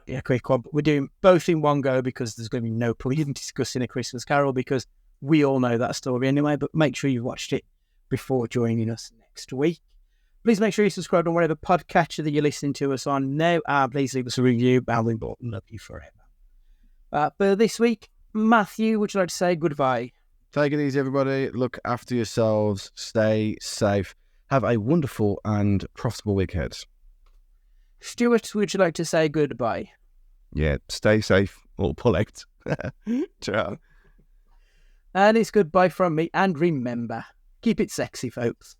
Speaker 1: yeah, quick one. But we're doing both in one go because there's going to be no point in discussing A Christmas Carol because we all know that story anyway, but make sure you've watched it before joining us next week. Please make sure you subscribe on whatever podcatcher that you're listening to us on now. Please leave us a review. I'll love you forever. For this week, Matthew, would you like to say goodbye?
Speaker 3: Take it easy, everybody. Look after yourselves. Stay safe. Have a wonderful and profitable week ahead.
Speaker 1: Stuart, would you like to say goodbye?
Speaker 2: Yeah, stay safe or pull out. Ciao.
Speaker 1: And it's goodbye from me. And remember, keep it sexy, folks.